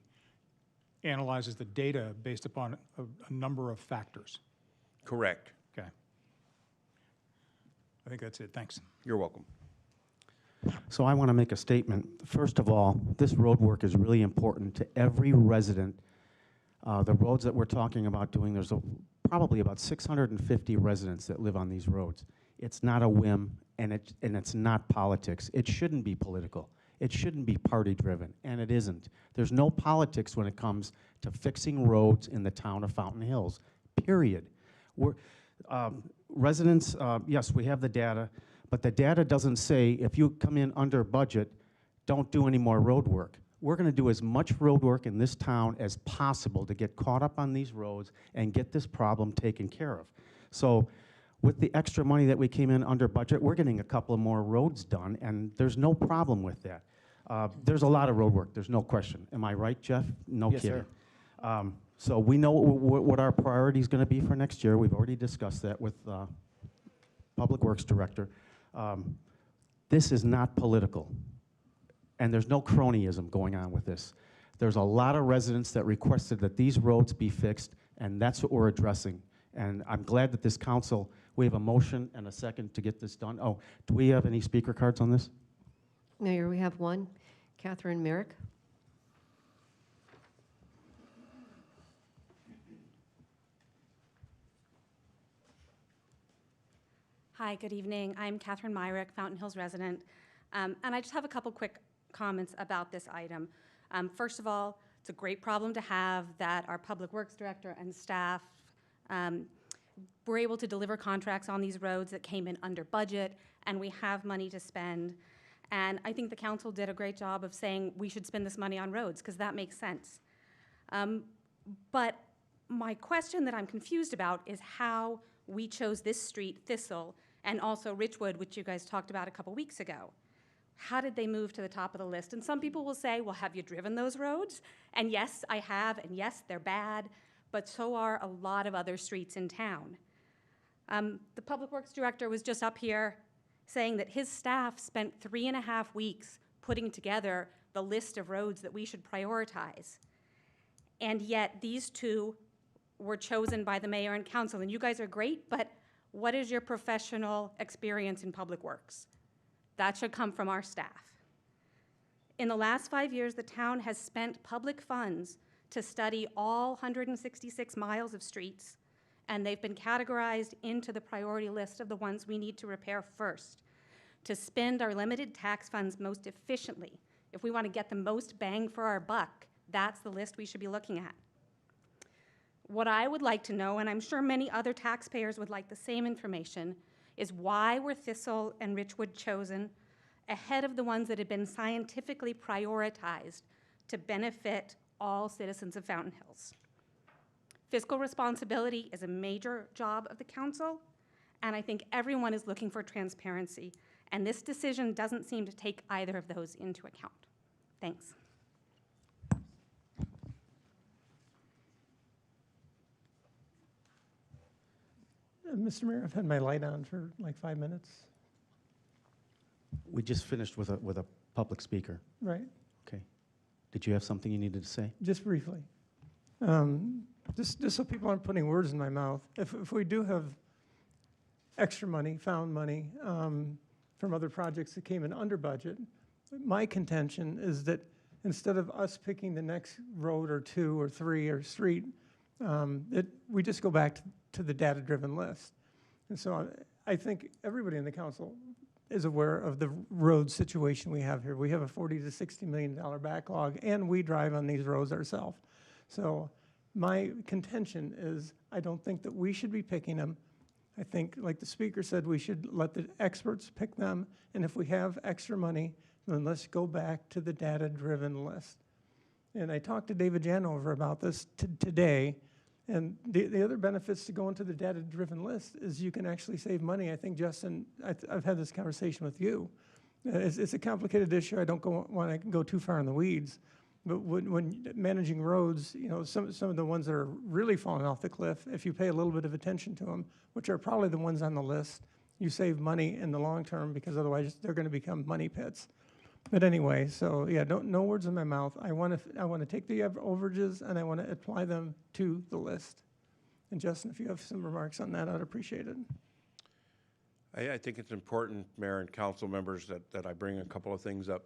analyzes the data based upon a number of factors. Correct. Okay. I think that's it, thanks. You're welcome. So I want to make a statement. First of all, this road work is really important to every resident. The roads that we're talking about doing, there's probably about 650 residents that live on these roads. It's not a whim, and it's not politics. It shouldn't be political. It shouldn't be party-driven, and it isn't. There's no politics when it comes to fixing roads in the town of Fountain Hills, period. Residents, yes, we have the data, but the data doesn't say if you come in under budget, don't do any more road work. We're going to do as much road work in this town as possible to get caught up on these roads and get this problem taken care of. So with the extra money that we came in under budget, we're getting a couple of more roads done, and there's no problem with that. There's a lot of road work, there's no question. Am I right, Jeff? No Yes, kidding. sir. So we know what our priority is going to be for next year. We've already discussed that with Public Works Director. This is not political, and there's no cronyism going on with this. There's a lot of residents that requested that these roads be fixed, and that's what we're addressing. And I'm glad that this council, we have a motion and a second to get this done. Oh, do we have any speaker cards on this? Mayor, we have one. Catherine Merrick. Hi, good evening. I'm Catherine Myrick, Fountain Hills resident. And I just have a couple quick comments about this item. First of all, it's a great problem to have that our Public Works Director and staff were able to deliver contracts on these roads that came in under budget, and we have money to spend. And I think the council did a great job of saying we should spend this money on roads, because that makes sense. But my question that I'm confused about is how we chose this street, Thistle, and also Richwood, which you guys talked about a couple weeks ago. How did they move to the top of the list? And some people will say, well, have you driven those roads? And yes, I have, and yes, they're bad, but so are a lot of other streets in town. The Public Works Director was just up here saying that his staff spent 3.5 weeks putting together the list of roads that we should prioritize. And yet these two were chosen by the mayor and council. And you guys are great, but what is your professional experience in public works? That should come from our staff. In the last 5 years, the town has spent public funds to study all 166 miles of streets, and they've been categorized into the priority list of the ones we need to repair first, to spend our limited tax funds most efficiently. If we want to get the most bang for our buck, that's the list we should be looking at. What I would like to know, and I'm sure many other taxpayers would like the same information, is why were Thistle and Richwood chosen ahead of the ones that had been scientifically prioritized to benefit all citizens of Fountain Hills? Fiscal responsibility is a major job of the council, and I think everyone is looking for transparency, and this decision doesn't seem to take either of those into account. Thanks. Mr. Mayor, I've had my light on for like 5 minutes. We just finished with a public speaker. Right, Okay. Did you have something you needed to say? just briefly. Just so people aren't putting words in my mouth, if we do have extra money, found money from other projects that came in under budget, my contention is that instead of us picking the next road or two or three or street, that we just go back to the data-driven list. And so I think everybody in the council is aware of the road situation we have here. We have a $40 to $60 million backlog, and we drive on these roads ourselves. So my contention is I don't think that we should be picking them. I think, like the speaker said, we should let the experts pick them, and if we have extra money, then let's go back to the data-driven list. And I talked to David Janover about this today, and the other benefits to going to the data-driven list is you can actually save money. I think, Justin, I've had this conversation with you. It's a complicated issue. I don't want to go too far in the weeds. But when managing roads, you know, some of the ones that are really falling off the cliff, if you pay a little bit of attention to them, which are probably the ones on the list, you save money in the long term because otherwise they're going to become money pits. But anyway, so yeah, no words in my mouth. I want to take the overages and I want to apply them to the list. And Justin, if you have some remarks on that, I'd appreciate it. I think it's important, Mayor and council members, that I bring a couple of things up.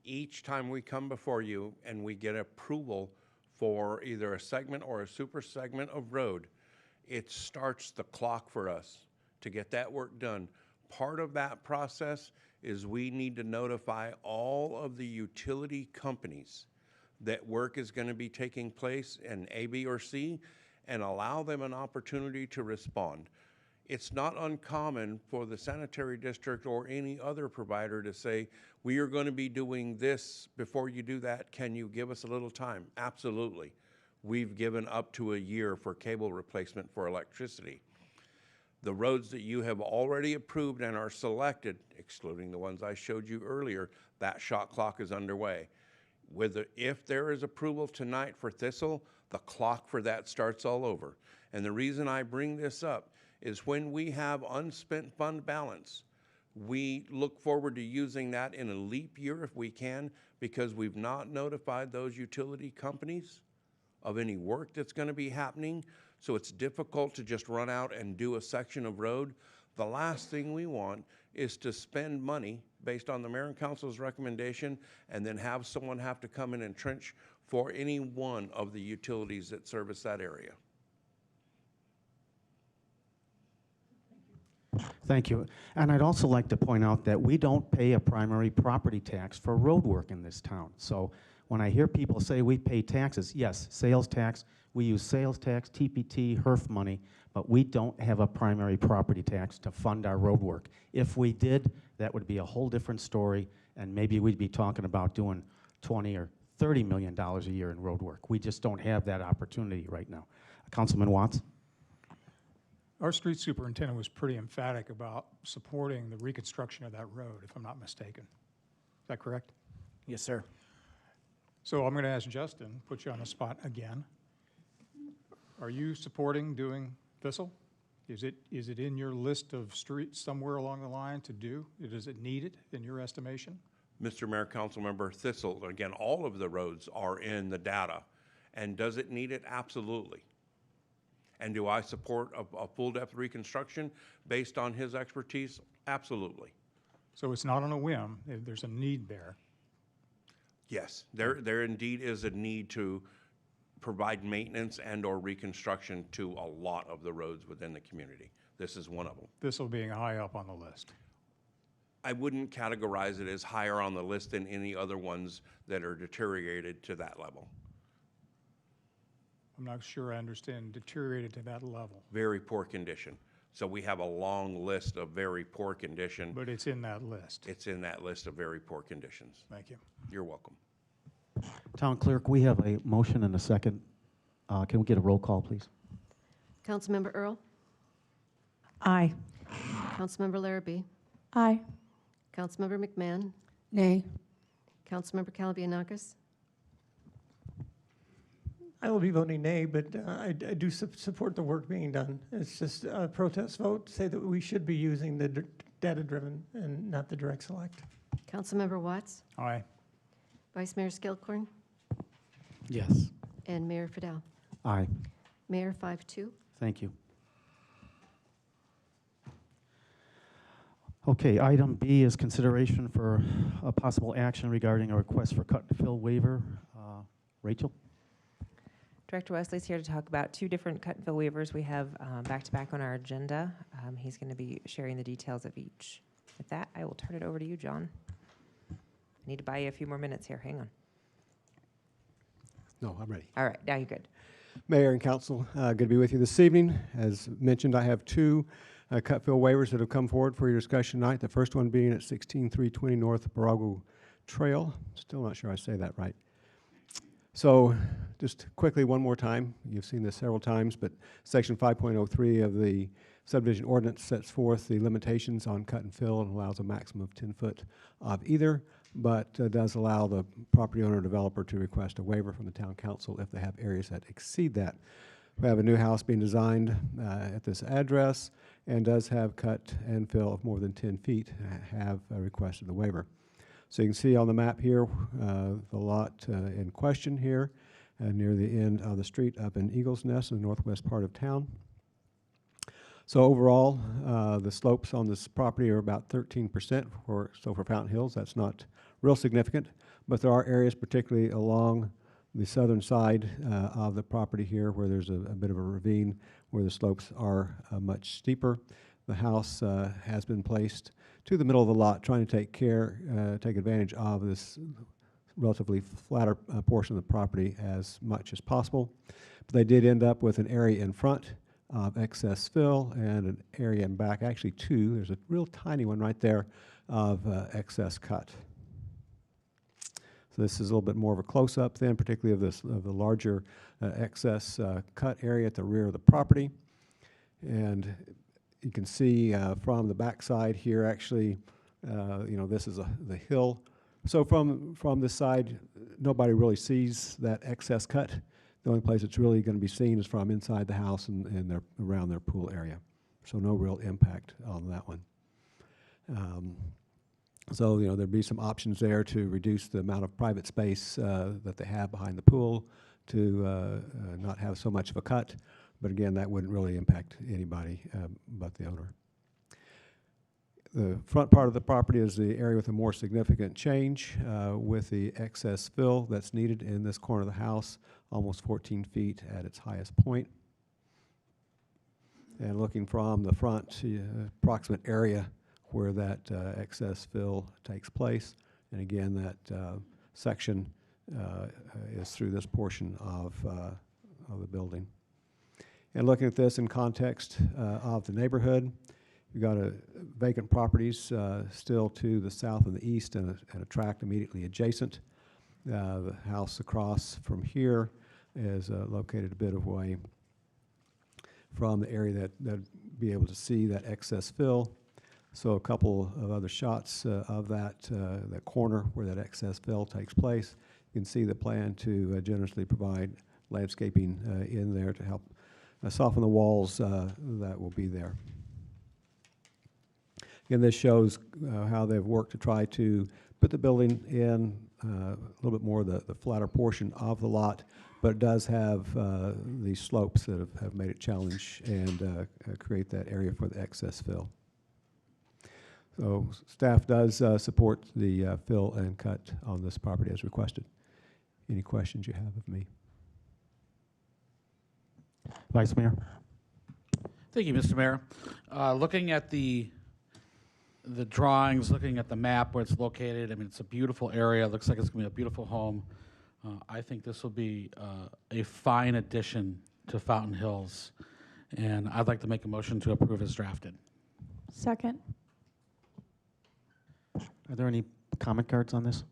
Each time we come before you and we get approval for either a segment or a super segment of road, it starts the clock for us to get that work done. Part of that process is we need to notify all of the utility companies that work is going to be taking place in A, B, or C and allow them an opportunity to respond. It's not uncommon for the sanitary district or any other provider to say, we are going to be doing this before you do that. Can you give us a little time? Absolutely. We've given up to a year for cable replacement for electricity. The roads that you have already approved and are selected, excluding the ones I showed you earlier, that shot clock is underway. If there is approval tonight for Thistle, the clock for that starts all over. And the reason I bring this up is when we have unspent fund balance, we look forward to using that in a leap year if we can, because we've not notified those utility companies of any work that's going to be happening. So it's difficult to just run out and do a section of road. The last thing we want is to spend money based on the mayor and council's recommendation and then have someone have to come in and trench for any one of the utilities that service that area. Thank you. And I'd also like to point out that we don't pay a primary property tax for road work in this town. So when I hear people say we pay taxes, yes, sales tax, we use sales tax, TPT, HERF money, but we don't have a primary property tax to fund our road work. If we did, that would be a whole different story, and maybe we'd be talking about doing $20 or $30 million a year in road work. We just don't have that opportunity right now. Councilman Watts? Our street superintendent was pretty emphatic about supporting the reconstruction of that road, if I'm not mistaken. Is that correct? Yes, sir. So I'm going to ask Justin, put you on the spot again. Are you supporting doing Thistle? Is it in your list of streets somewhere along the line to do? Is it needed in your estimation? Mr. Mayor, Councilmember Thistle, again, all of the roads are in the data. And does it need it? Absolutely. And do I support a full-depth reconstruction based on his expertise? Absolutely. So it's not on a whim, there's a need there. Yes, there indeed is a need to provide maintenance and/or reconstruction to a lot of the roads within the community. This is one of them. Thistle being high up on the list. I wouldn't categorize it as higher on the list than any other ones that are deteriorated to that level. I'm not sure I understand deteriorated to that level. Very poor condition. So we have a long list of very poor condition. But it's in that list. It's in that list of very poor conditions. Thank you. You're welcome. Town Clerk, we have a motion and a second. Can we get a roll call, please? Councilmember Earl, Aye. Councilmember Larrabee, Aye. Councilmember McMahon, Nay. Councilmember Calabianakis, I will be voting nay, but I do support the work being done. It's just a protest vote to say that we should be using the data-driven and not the direct select. Councilmember Watts, Aye. Vice Mayor Skilcorn, Yes. and Mayor Fidel. Aye. Mayor 5-2. Thank you. Okay, item B is consideration for a possible action regarding a request for cut and fill waiver. Rachel? Director Wesley's here to talk about two different cut and fill waivers we have back-to-back on our agenda. He's going to be sharing the details of each. With that, I will turn it over to you, John. I need to buy you a few more minutes here. Hang on. No, I'm ready. All right, now you're good. Mayor and council, good to be with you this evening. As mentioned, I have two cut fill waivers that have come forward for your discussion tonight. The first one being at 16320 North Borrego Trail. Still not sure I say that right. So just quickly one more time, you've seen this several times, but section 5.03 of the subdivision ordinance sets forth the limitations on cut and fill and allows a maximum of 10 foot of either, but does allow the property owner or developer to request a waiver from the town council if they have areas that exceed that. We have a new house being designed at this address and does have cut and fill of more than 10 feet, have requested the waiver. So you can see on the map here, the lot in question here, near the end of the street up in Eagles Nest in the northwest part of town. So overall, the slopes on this property are about 13% for Fountain Hills. That's not real significant, but there are areas, particularly along the southern side of the property here, where there's a bit of a ravine, where the slopes are much steeper. The house has been placed to the middle of the lot, trying to take advantage of this relatively flatter portion of the property as much as possible. But they did end up with an area in front of excess fill and an area in back, actually two. There's a real tiny one right there of excess cut. So this is a little bit more of a close-up then, particularly of the larger excess cut area at the rear of the property. And you can see from the back side here, actually, this is the hill. So from this side, nobody really sees that excess cut. The only place it's really going to be seen is from inside the house and around their pool area. So no real impact on that one. So there'd be some options there to reduce the amount of private space that they have behind the pool to not have so much of a cut. But again, that wouldn't really impact anybody but the owner. The front part of the property is the area with a more significant change with the excess fill that's needed in this corner of the house, almost 14 feet at its highest point. And looking from the front, approximate area where that excess fill takes place. And again, that section is through this portion of the building. And looking at this in context of the neighborhood, you've got vacant properties still to the south and the east and a tract immediately adjacent. The house across from here is located a bit away from the area that be able to see that excess fill. So a couple of other shots of that corner where that excess fill takes place. You can see the plan to generously provide landscaping in there to help soften the walls that will be there. Again, this shows how they've worked to try to put the building in a little bit more the flatter portion of the lot, but it does have these slopes that have made it challenge and create that area for the excess fill. So staff does support the fill and cut on this property as requested. Any questions you have of me? Vice Mayor? Thank you, Mr. Mayor. Looking at the drawings, looking at the map where it's located, I mean, it's a beautiful area. It looks like it's going to be a beautiful home. I think this will be a fine addition to Fountain Hills, and I'd like to make a motion to approve as drafted. Second. Are there any comment cards on this?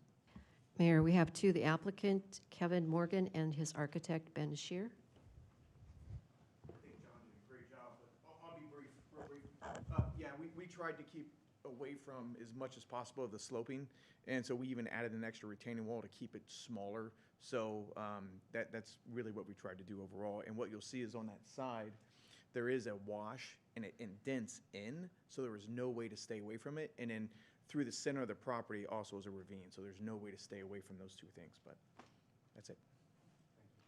Mayor, we have two, the applicant, Kevin Morgan, and his architect, Ben Shear. Great job, but I'll be brief, real brief. Yeah, we tried to keep away from as much as possible of the sloping, and so we even added an extra retaining wall to keep it smaller. So that's really what we tried to do overall. And what you'll see is on that side, there is a wash and it indents in, so there was no way to stay away from it. And then through the center of the property also is a ravine, so there's no way to stay away from those two things, but that's it.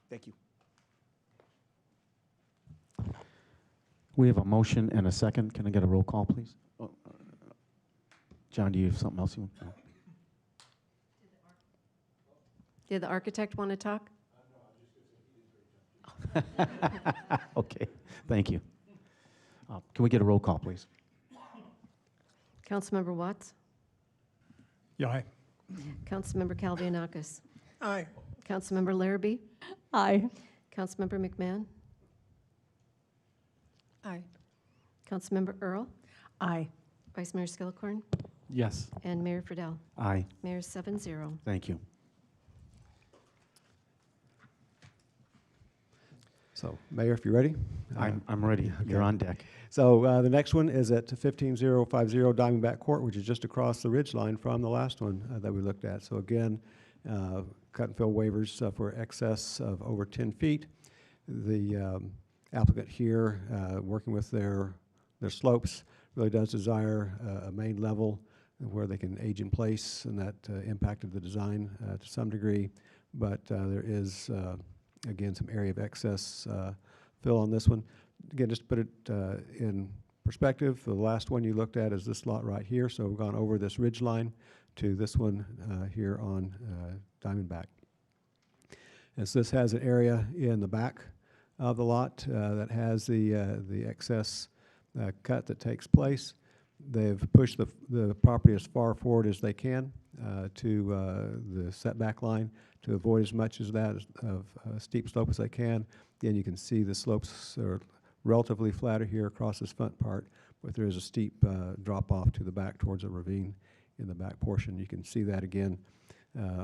Thank you. We have a motion and a second. Can I get a roll call, please? Oh, John, do you have something else you want? No. Did the architect want to talk? Okay, thank you. Can we get a roll call, please? Councilmember Watts? Yeah, aye. Councilmember Kalvianakis? Aye. Councilmember Larrabee? Aye. Councilmember McMahon? Aye. Councilmember Earl? Aye. Vice Mayor Skillicorn? Yes. And Mayor Friedel? Aye. Mayor 7-0. Thank you. So, Mayor, if you're ready. I'm ready. okay. You're on deck. So the next one is at 15050 Diamondback Court, which is just across the ridge line from the last one that we looked at. So again, cut and fill waivers for excess of over 10 feet. The applicant here, working with their slopes, really does desire a main level where they can age in place, and that impacted the design to some degree. But there is, again, some area of excess fill on this one. Again, just to put it in perspective, the last one you looked at is this lot right here. So we've gone over this ridge line to this one here on Diamondback. And so this has an area in the back of the lot that has the excess cut that takes place. They've pushed the property as far forward as they can to the setback line to avoid as much as that of steep slope as they can. Again, you can see the slopes are relatively flatter here across this front part, but there is a steep drop off to the back towards a ravine in the back portion. You can see that again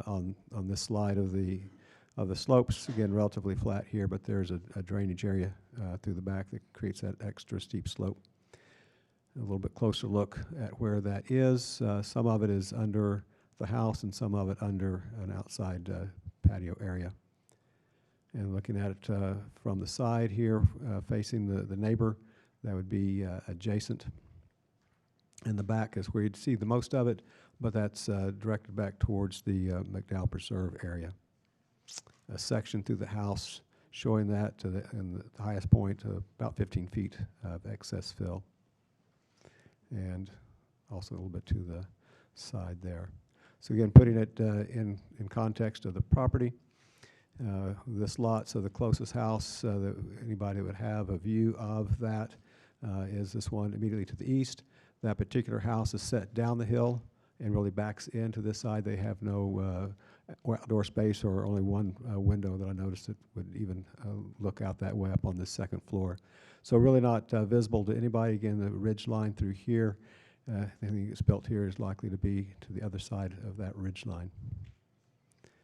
on this slide of the slopes. Again, relatively flat here, but there's a drainage area through the back that creates that extra steep slope. A little bit closer look at where that is. Some of it is under the house and some of it under an outside patio area. And looking at it from the side here, facing the neighbor, that would be adjacent. And the back is where you'd see the most of it, but that's directed back towards the McDowell Preserve area. A section through the house showing that to the highest point, about 15 feet of excess fill. And also a little bit to the side there. So again, putting it in context of the property, this lot, so the closest house that anybody would have a view of that is this one immediately to the east. That particular house is set down the hill and really backs into this side. They have no outdoor space or only one window that I noticed that would even look out that way up on this second floor. So really not visible to anybody. Again, the ridge line through here, anything that's built here is likely to be to the other side of that ridge line.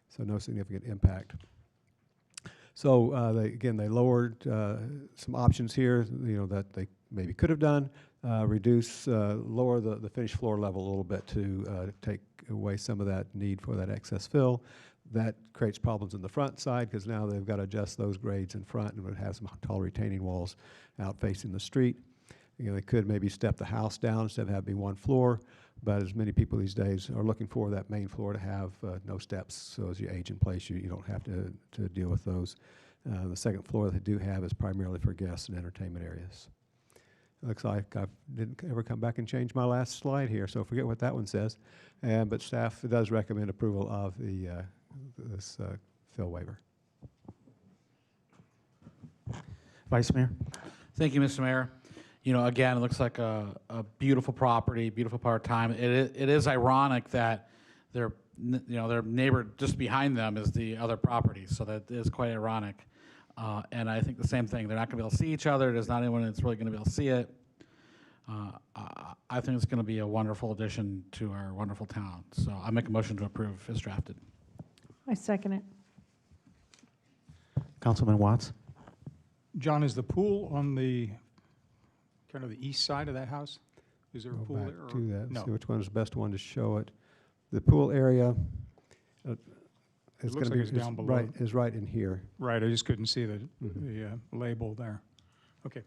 So no significant impact. So they lowered some options here, that they maybe could have done, lower the finished floor level a little bit to take away some of that need for that excess fill. That creates problems in the front side because now they've got to adjust those grades in front and would have some tall retaining walls out facing the street. They could maybe step the house down instead of having one floor, but as many people these days are looking for that main floor to have no steps, so as you age in place, you don't have to deal with those. The second floor that they do have is primarily for guests and entertainment areas. Looks like I didn't ever come back and change my last slide here, so forget what that one says. But staff does recommend approval of this fill waiver. Vice Mayor? Thank you, Mr. Mayor. Again, it looks like a beautiful property, beautiful part of time. It is ironic that their neighbor just behind them is the other property, so that is quite ironic. And I think the same thing. They're not going to be able to see each other. There's not anyone that's really going to be able to see it. I think it's going to be a wonderful addition to our wonderful town. So I make a motion to approve as drafted. I second it. Councilman Watts? John, is the pool on the kind of the east side of that house? Is there a Go pool back there? Or to that, no? see which one is the best one to show it. The pool area It looks like it's down below. is right in here. Right, I just couldn't see the Mhm. label there. Okay,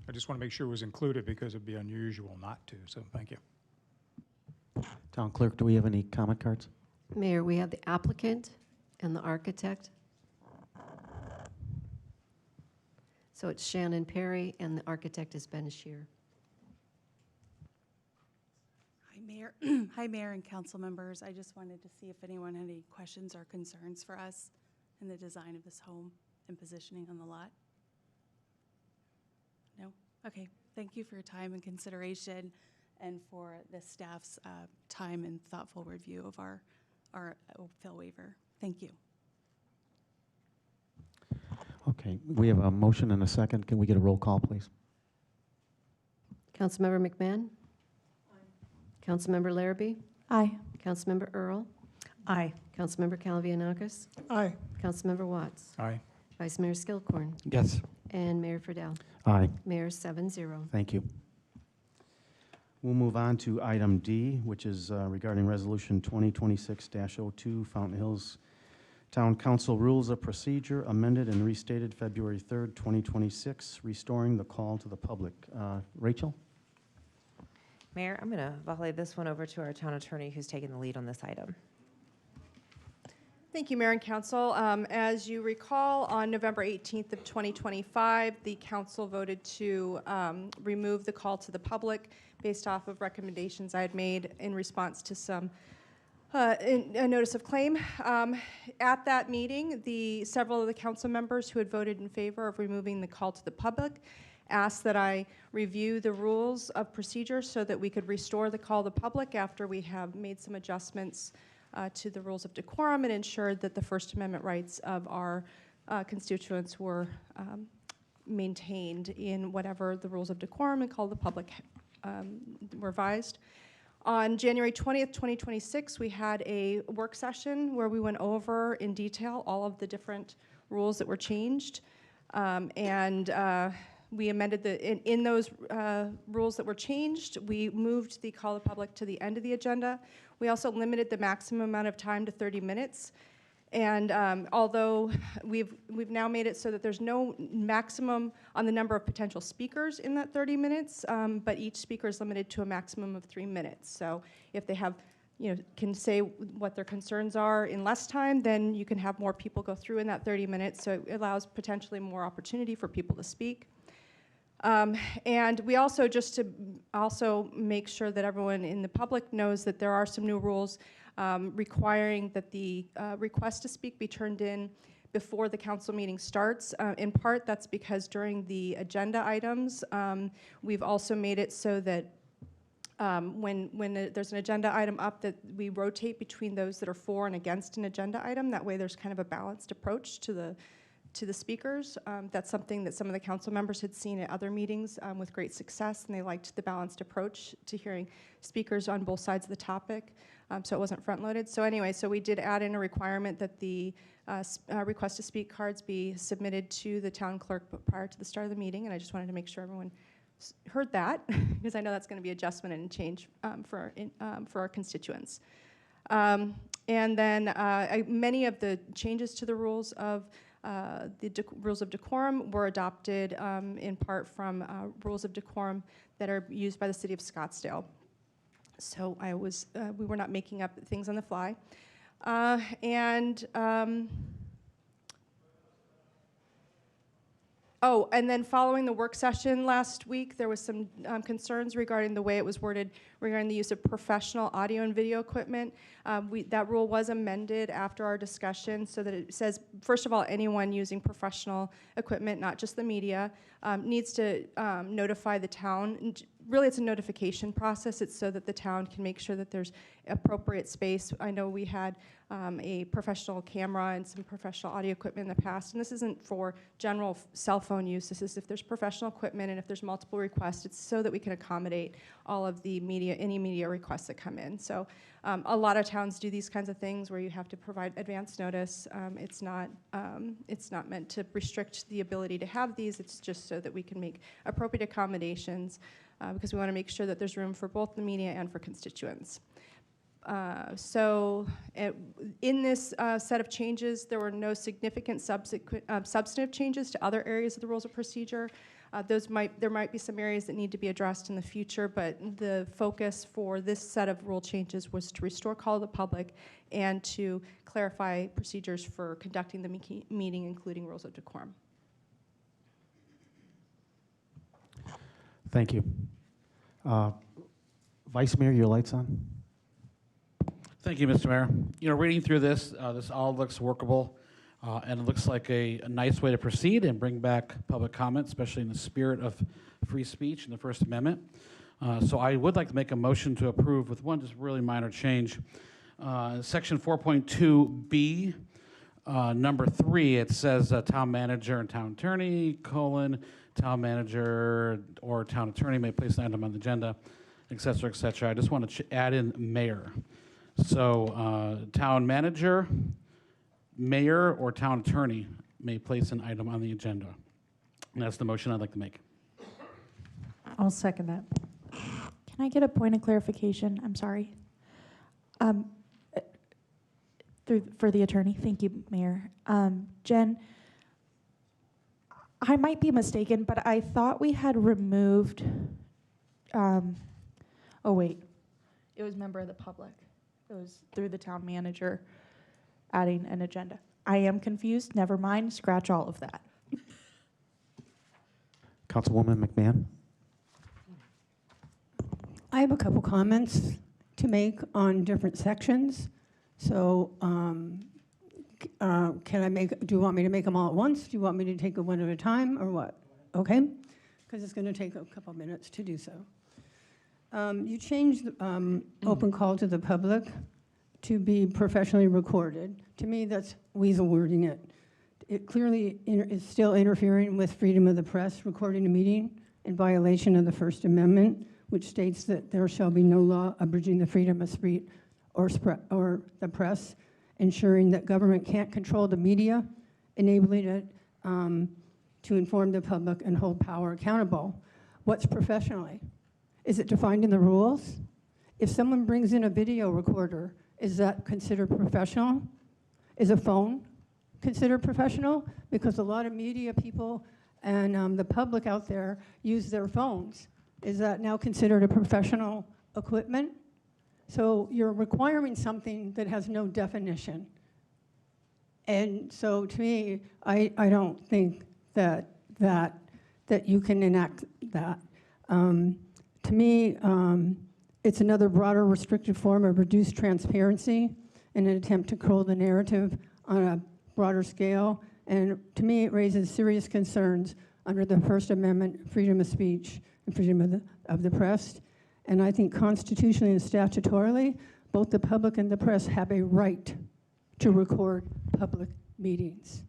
I just want to make sure it was included because it'd be unusual not to, so thank you. Town Clerk, do we have any comment cards? Mayor, we have the applicant and the architect. So it's Shannon Perry, and the architect is Ben Shear. Hi, Mayor. Hi, Mayor and council members. I just wanted to see if anyone had any questions or concerns for us in the design of this home and positioning on the lot. No? Okay. Thank you for your time and consideration and for the staff's time and thoughtful review of our fill waiver. Thank you. Okay, we have a motion and a second. Can we get a roll call, please? Councilmember McMahon? Aye. Councilmember Larrabee? Aye. Councilmember Earl? Aye. Councilmember Calavianakis? Aye. Councilmember Watts? Aye. Vice Mayor Skilcorn? Yes. And Mayor Friedel? Aye. Mayor 7-0. Thank you. We'll move on to item D, which is regarding Resolution 2026-02, Fountain Hills Town Council Rules of Procedure amended and restated February 3rd, 2026, restoring the call to the public. Rachel? Mayor, I'm going to volley this one over to our town attorney who's taking the lead on this item. Thank you, Mayor and Council. As you recall, on November 18th of 2025, the council voted to remove the call to the public based off of recommendations I had made in response to some a notice of claim. At that meeting, several of the council members who had voted in favor of removing the call to the public asked that I review the rules of procedure so that we could restore the call to the public after we have made some adjustments to the rules of decorum and ensured that the First Amendment rights of our constituents were maintained in whatever the rules of decorum and call to the public were revised. On January 20th, 2026, we had a work session where we went over in detail all of the different rules that were changed. We amended in those rules that were changed, we moved the call to public to the end of the agenda. We also limited the maximum amount of time to 30 minutes. And although we've now made it so that there's no maximum on the number of potential speakers in that 30 minutes, but each speaker is limited to a maximum of 3 minutes. So if they have, can say what their concerns are in less time, then you can have more people go through in that 30 minutes. So it allows potentially more opportunity for people to speak. And we also, just to also make sure that everyone in the public knows that there are some new rules requiring that the request to speak be turned in before the council meeting starts. In part, that's because during the agenda items, we've also made it so that when there's an agenda item up, that we rotate between those that are for and against an agenda item. That way there's kind of a balanced approach to to the speakers. That's something that some of the council members had seen at other meetings with great success, and they liked the balanced approach to hearing speakers on both sides of the topic, so it wasn't front-loaded. So anyway, so we did add in a requirement that the request to speak cards be submitted to the town clerk prior to the start of the meeting, and I just wanted to make sure everyone heard that, because I know that's going to be adjustment and change for our constituents. And then many of the changes to the rules of rules of decorum were adopted in part from rules of decorum that are used by the city of Scottsdale. So we were not making up things on the fly. And then following the work session last week, there was some concerns regarding the way it was worded regarding the use of professional audio and video equipment. That rule was amended after our discussion so that it says, first of all, anyone using professional equipment, not just the media, needs to notify the town. Really, it's a notification process. It's so that the town can make sure that there's appropriate space. I know we had a professional camera and some professional audio equipment in the past, and this isn't for general cell phone use. This is if there's professional equipment and if there's multiple requests, it's so that we can accommodate all of the media, any media requests that come in. So a lot of towns do these kinds of things where you have to provide advance notice. It's not meant to restrict the ability to have these. It's just so that we can make appropriate accommodations because we want to make sure that there's room for both the media and for constituents. In this set of changes, there were no significant substantive changes to other areas of the rules of procedure. There might be some areas that need to be addressed in the future, but the focus for this set of rule changes was to restore call of the public and to clarify procedures for conducting the meeting, including rules of decorum. Thank you. Vice Mayor, your light's on. Thank you, Mr. Mayor. You know, reading through this, this all looks workable, and it looks like a nice way to proceed and bring back public comment, especially in the spirit of free speech and the First Amendment. So I would like to make a motion to approve with one just really minor change. Section 4.2B, number 3, it says town manager and town attorney, town manager or town attorney may place an item on the agenda, et cetera, et cetera. I just want to add in mayor. So town manager, mayor, or town attorney may place an item on the agenda. And that's the motion I'd like to make. I'll second that. Can I get a point of clarification? I'm sorry. For the attorney. Thank you, Mayor. Jen, I might be mistaken, but I thought we had removed, oh wait, it was member of the public. It was through the town manager adding an agenda. I am confused, never mind, scratch all of that. Councilwoman McMahon. I have a couple comments to make on different sections. So do you want me to make them all at once? Do you want me to take them one at a time or what? Okay, because it's going to take a couple minutes to do so. You changed open call to the public to be professionally recorded. To me, that's weasel wording it. It clearly is still interfering with freedom of the press, recording a meeting in violation of the First Amendment, which states that there shall be no law abridging the freedom of speech or the press, ensuring that government can't control the media, enabling it to inform the public and hold power accountable. What's professionally? Is it defined in the rules? If someone brings in a video recorder, is that considered professional? Is a phone considered professional? Because a lot of media people and the public out there use their phones. Is that now considered a professional equipment? So you're requiring something that has no definition. And so to me, I don't think that you can enact that. To me, it's another broader restrictive form of reduced transparency in an attempt to control the narrative on a broader scale. And to me, it raises serious concerns under the First Amendment, freedom of speech and freedom of the press. And I think constitutionally and statutorily, both the public and the press have a right to record public meetings.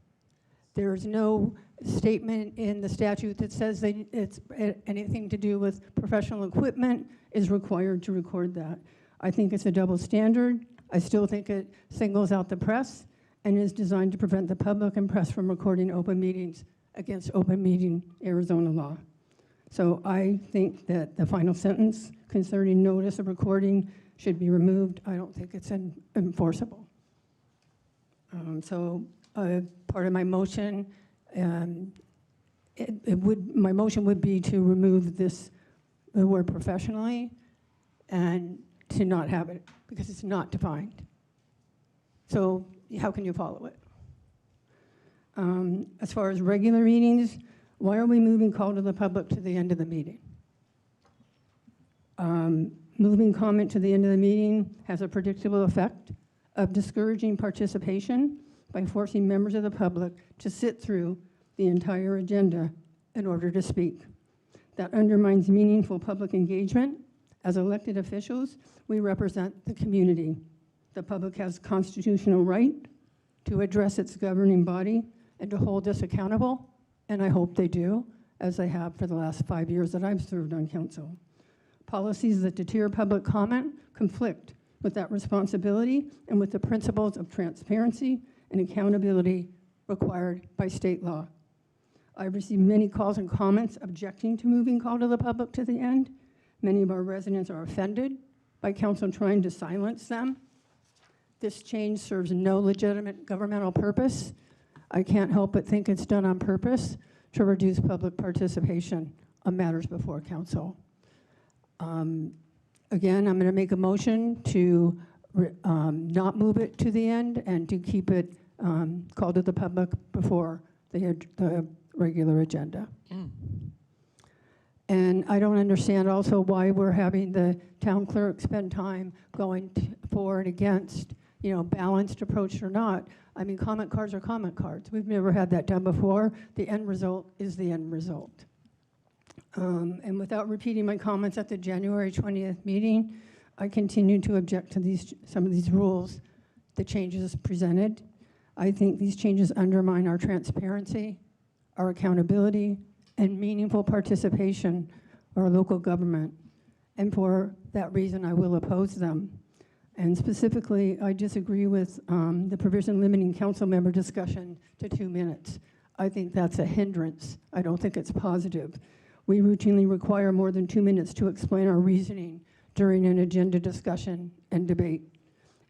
There's no statement in the statute that says anything to do with professional equipment is required to record that. I think it's a double standard. I still think it singles out the press and is designed to prevent the public and press from recording open meetings against open meeting Arizona law. So I think that the final sentence concerning notice of recording should be removed. I don't think it's enforceable. Part of my motion, my motion would be to remove the word professionally and to not have it because it's not defined. So how can you follow it? As far as regular meetings, why are we moving call to the public to the end of the meeting? Moving comment to the end of the meeting has a predictable effect of discouraging participation by forcing members of the public to sit through the entire agenda in order to speak. That undermines meaningful public engagement. As elected officials, we represent the community. The public has constitutional right to address its governing body and to hold us accountable, and I hope they do, as they have for the last 5 years that I've served on council. Policies that deter public comment conflict with that responsibility and with the principles of transparency and accountability required by state law. I've received many calls and comments objecting to moving call to the public to the end. Many of our residents are offended by council trying to silence them. This change serves no legitimate governmental purpose. I can't help but think it's done on purpose to reduce public participation on matters before council. Again, I'm going to make a motion to not move it to the end and to keep it called to the public before the regular agenda. And I don't understand also why we're having the town clerk spend time going for and against, balanced approach or not. I mean, comment cards are comment cards. We've never had that done before. The end result is the end result. And without repeating my comments at the January 20th meeting, I continue to object to some of these rules, the changes presented. I think these changes undermine our transparency, our accountability, and meaningful participation of our local government. And for that reason, I will oppose them. And specifically, I disagree with the provision limiting council member discussion to 2 minutes. I think that's a hindrance. I don't think it's positive. We routinely require more than 2 minutes to explain our reasoning during an agenda discussion and debate.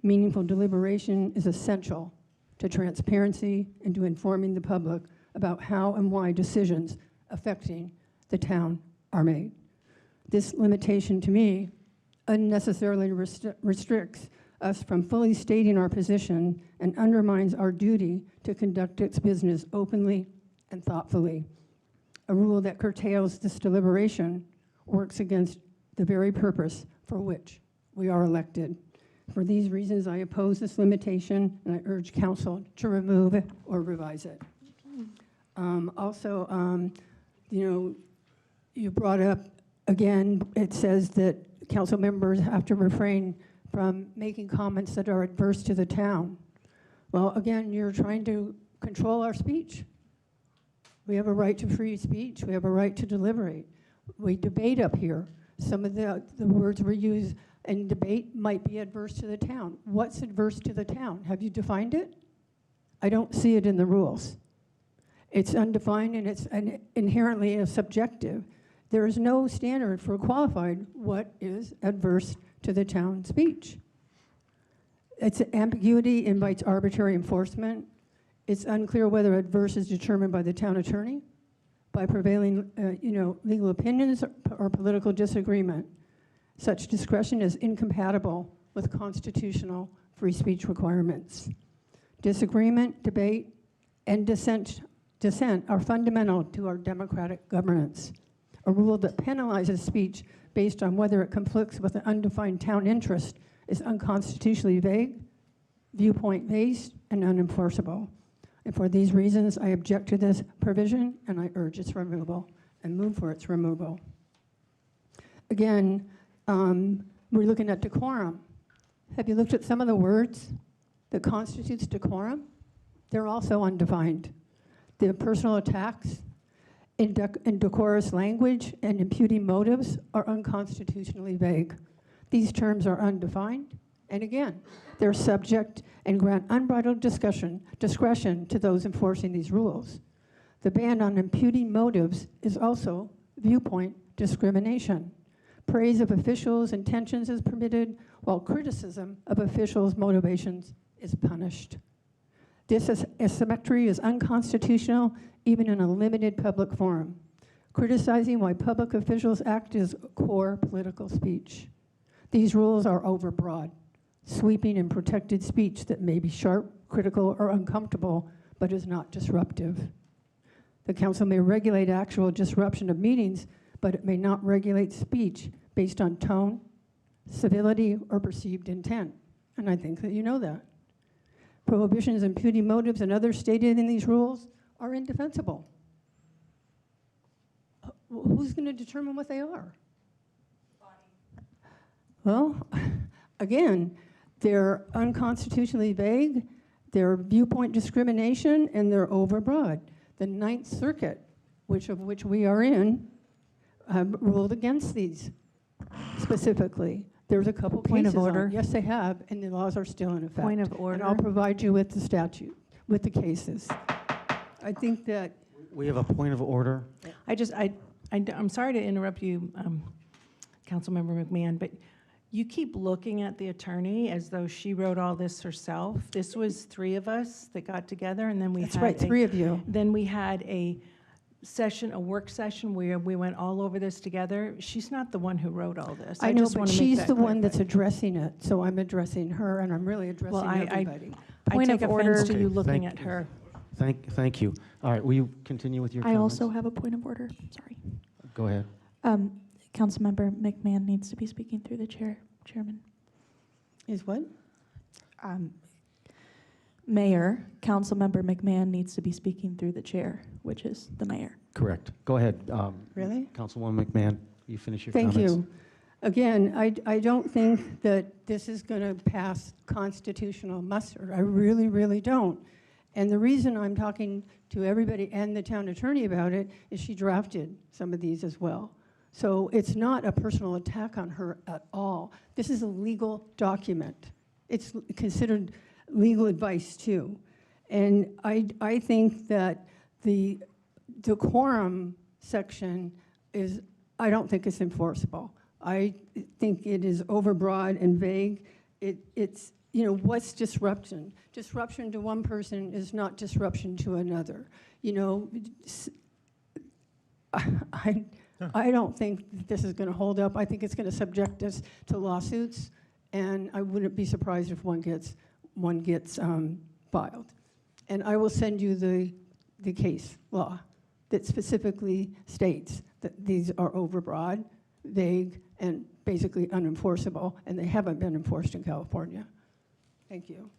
Meaningful deliberation is essential to transparency and to informing the public about how and why decisions affecting the town are made. This limitation, to me, unnecessarily restricts us from fully stating our position and undermines our duty to conduct its business openly and thoughtfully. A rule that curtails this deliberation works against the very purpose for which we are elected. For these reasons, I oppose this limitation, and I urge council to remove it or revise it. You brought up, again, it says that council members have to refrain from making comments that are adverse to the town. Well, again, you're trying to control our speech. We have a right to free speech. We have a right to deliberate. We debate up here. Some of the words we use in debate might be adverse to the town. What's adverse to the town? Have you defined it? I don't see it in the rules. It's undefined and it's inherently subjective. There is no standard for qualified what is adverse to the town speech. Its ambiguity invites arbitrary enforcement. It's unclear whether adverse is determined by the town attorney, by prevailing legal opinions or political disagreement. Such discretion is incompatible with constitutional free speech requirements. Disagreement, debate, and dissent are fundamental to our democratic governance. A rule that penalizes speech based on whether it conflicts with an undefined town interest is unconstitutionally vague, viewpoint-based, and unenforceable. And for these reasons, I object to this provision, and I urge its removal and move for its removal. Again, we're looking at decorum. Have you looked at some of the words that constitutes decorum? They're also undefined. The personal attacks, indecorous language, and imputing motives are unconstitutionally vague. These terms are undefined, and again, they're subject and grant unbridled discretion to those enforcing these rules. The ban on imputing motives is also viewpoint discrimination. Praise of officials' intentions is permitted, while criticism of officials' motivations is punished. This asymmetry is unconstitutional even in a limited public forum. Criticizing why public officials act is core political speech. These rules are overbroad, sweeping and protected speech that may be sharp, critical, or uncomfortable, but is not disruptive. The council may regulate actual disruption of meetings, but it may not regulate speech based on tone, civility, or perceived intent. And I think that you know that. Prohibitions imputing motives and others stated in these rules are indefensible. Who's going to determine what they are? Well, again, they're unconstitutionally vague, they're viewpoint discrimination, and they're overbroad. The Ninth Circuit, which we are in, ruled against these specifically. There's a couple Point cases of on order. it. Yes, they have, and the laws are still in effect. Point of And order. I'll provide you with the statute, with the cases. I think that We have a point of order. I'm sorry to interrupt you, Councilmember McMahon, but you keep looking at the attorney as though she wrote all this herself. This was three of us that got together, and then we That's had right, three of you. Then we had a work session where we went all over this together. She's not the one who wrote all this. I know, just but wanna make she's that the one that's clarified. addressing it, so I'm addressing her, and I'm really addressing everybody. I Point take of order. offense to you Okay, looking thank at you. her. Thank you. All right, will you continue with your I comments? also have a point of order. Sorry. Go ahead. Councilmember McMahon needs to be speaking through the chairman. Is what? Mayor, Councilmember McMahon needs to be speaking through the chair, which is the mayor. Correct. Go ahead. Really? Councilwoman McMahon, you finish your Thank comments. you. Again, I don't think that this is going to pass constitutional muster. I really, really don't. And the reason I'm talking to everybody and the town attorney about it is she drafted some of these as well. So it's not a personal attack on her at all. This is a legal document. It's considered legal advice too. And I think that the decorum section is, I don't think it's enforceable. I think it is overbroad and vague. It's, you know, what's disruption? Disruption to one person is not disruption to another. You know, I don't think that this is going to hold up. I think it's going to subject us to lawsuits, and I wouldn't be surprised if one gets filed. And I will send you the case law that specifically states that these are overbroad, vague, and basically unenforceable, and they haven't been enforced in California. Thank you.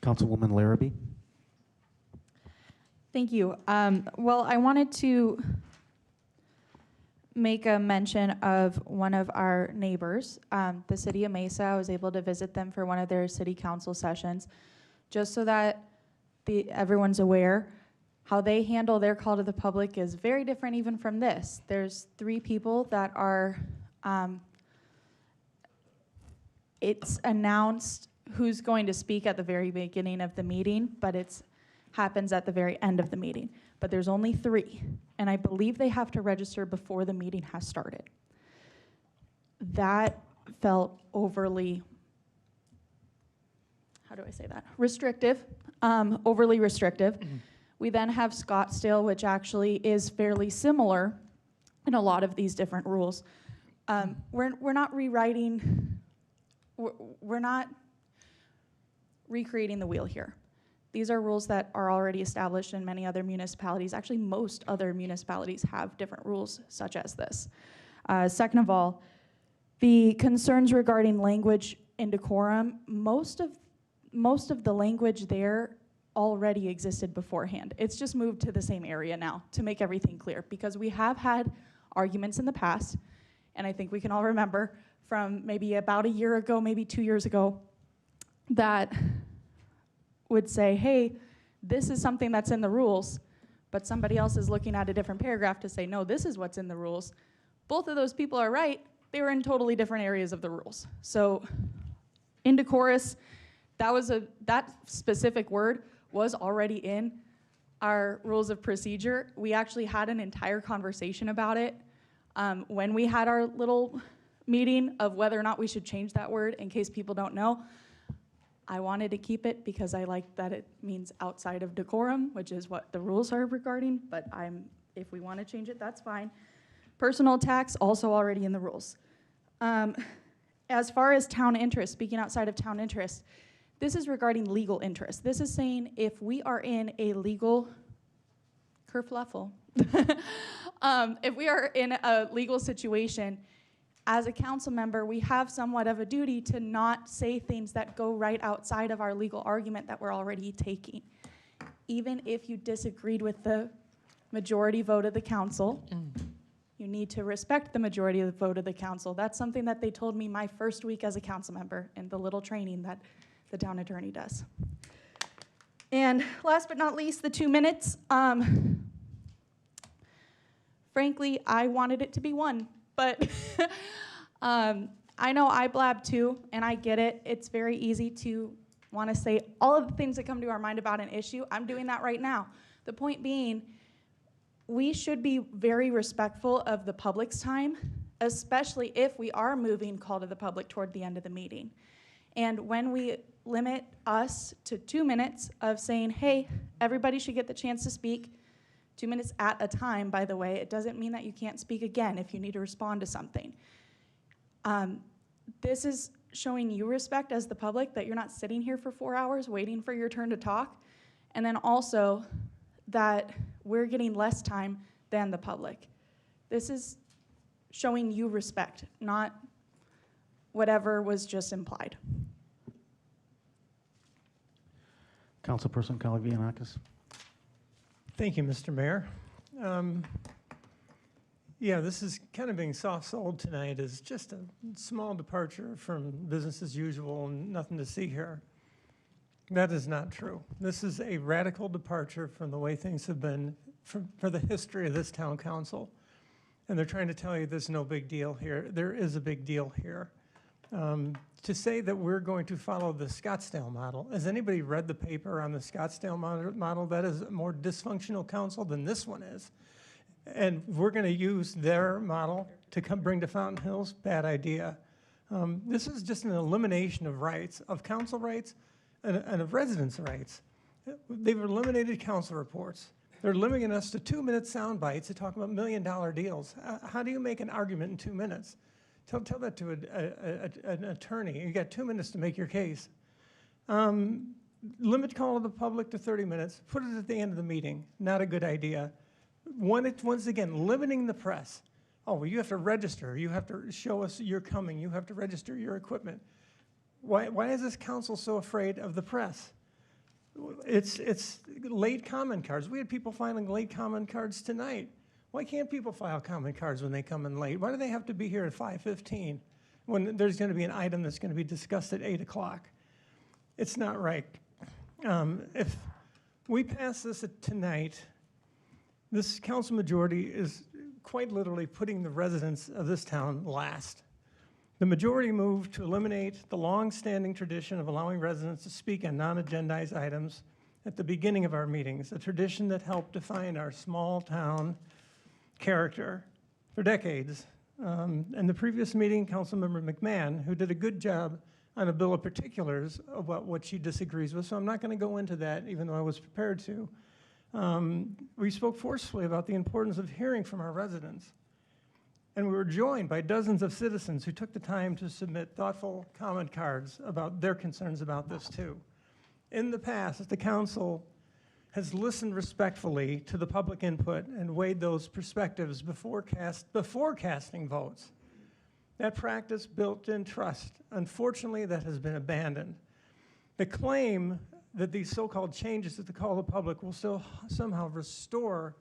Councilwoman Larrabee. Thank you. Well, I wanted to make a mention of one of our neighbors, the city of Mesa. I was able to visit them for one of their city council sessions, just so that everyone's aware. How they handle their call to the public is very different even from this. There's 3 people that are, it's announced who's going to speak at the very beginning of the meeting, but it's happens at the very end of the meeting. But there's only 3, and I believe they have to register before the meeting has started. That felt overly, how do I say that? Restrictive, overly restrictive. We then have Scottsdale, which actually is fairly similar in a lot of these different rules. We're not rewriting, we're not recreating the wheel here. These are rules that are already established in many other municipalities. Actually, most other municipalities have different rules such as this. Second of all, the concerns regarding language and decorum, most of the language there already existed beforehand. It's just moved to the same area now to make everything clear, because we have had arguments in the past, and I think we can all remember from maybe about a year ago, maybe 2 years ago, that would say, hey, this is something that's in the rules, but somebody else is looking at a different paragraph to say, no, this is what's in the rules. Both of those people are right. They were in totally different areas of the rules. So indecorous, that specific word was already in our rules of procedure. We actually had an entire conversation about it when we had our little meeting of whether or not we should change that word in case people don't know. I wanted to keep it because I like that it means outside of decorum, which is what the rules are regarding, but if we want to change it, that's fine. Personal attacks, also already in the rules. As far as town interest, speaking outside of town interest, this is regarding legal interest. This is saying if we are in a legal kerfluffle, if we are in a legal situation, as a council member, we have somewhat of a duty to not say things that go right outside of our legal argument that we're already taking. Even if you disagreed with the majority vote of the council, you need to respect the majority of the vote of the council. That's something that they told me my first week as a council member in the little training that the town attorney does. And last but not least, the 2 minutes. Frankly, I wanted it to be 1, but I know I blab too, and I get it. It's very easy to want to say all of the things that come to our mind about an issue. I'm doing that right now. The point being, we should be very respectful of the public's time, especially if we are moving call to the public toward the end of the meeting. And when we limit us to 2 minutes of saying, hey, everybody should get the chance to speak, 2 minutes at a time, by the way, it doesn't mean that you can't speak again if you need to respond to something. This is showing you respect as the public, that you're not sitting here for 4 hours waiting for your turn to talk, and then also that we're getting less time than the public. This is showing you respect, not whatever was just implied. Councilperson Kalivianakis. Thank you, Mr. Mayor. Yeah, this is kind of being soft-sold tonight as just a small departure from business as usual and nothing to see here. That is not true. This is a radical departure from the way things have been for the history of this town council. And they're trying to tell you there's no big deal here. There is a big deal here. To say that we're going to follow the Scottsdale model, has anybody read the paper on the Scottsdale model? That is a more dysfunctional council than this one is. And we're going to use their model to bring to Fountain Hills? Bad idea. This is just an elimination of rights, of council rights and of residents' rights. They've eliminated council reports. They're limiting us to 2-minute sound bites to talk about $1 million deals. How do you make an argument in 2 minutes? Tell that to an attorney. You got 2 minutes to make your case. Limit call of the public to 30 minutes. Put it at the end of the meeting. Not a good idea. Once again, limiting the press. Oh, well, you have to register. You have to show us you're coming. You have to register your equipment. Why is this council so afraid of the press? It's late comment cards. We had people filing late comment cards tonight. Why can't people file comment cards when they come in late? Why do they have to be here at 5:15 when there's going to be an item that's going to be discussed at 8 o'clock? It's not right. If we pass this tonight, this council majority is quite literally putting the residents of this town last. The majority moved to eliminate the long-standing tradition of allowing residents to speak on non-agendized items at the beginning of our meetings, a tradition that helped define our small town character for decades. In the previous meeting, Councilmember McMahon, who did a good job on a bill of particulars about what she disagrees with, so I'm not going to go into that, even though I was prepared to. We spoke forcefully about the importance of hearing from our residents. And we were joined by dozens of citizens who took the time to submit thoughtful comment cards about their concerns about this too. In the past, the council has listened respectfully to the public input and weighed those perspectives before casting votes. That practice built in trust. Unfortunately, that has been abandoned. The claim that these so-called changes to the call of the public will still somehow restore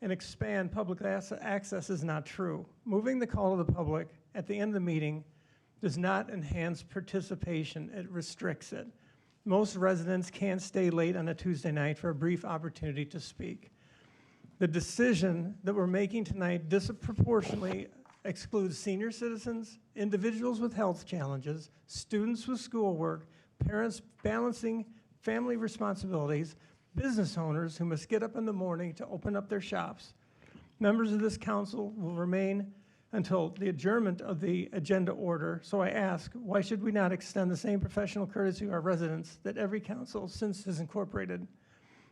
and expand public access is not true. Moving the call of the public at the end of the meeting does not enhance participation, it restricts it. Most residents can't stay late on a Tuesday night for a brief opportunity to speak. The decision that we're making tonight disproportionately excludes senior citizens, individuals with health challenges, students with schoolwork, parents balancing family responsibilities, business owners who must get up in the morning to open up their shops. Members of this council will remain until the adjournment of the agenda order. So I ask, why should we not extend the same professional courtesy to our residents that every council since has incorporated?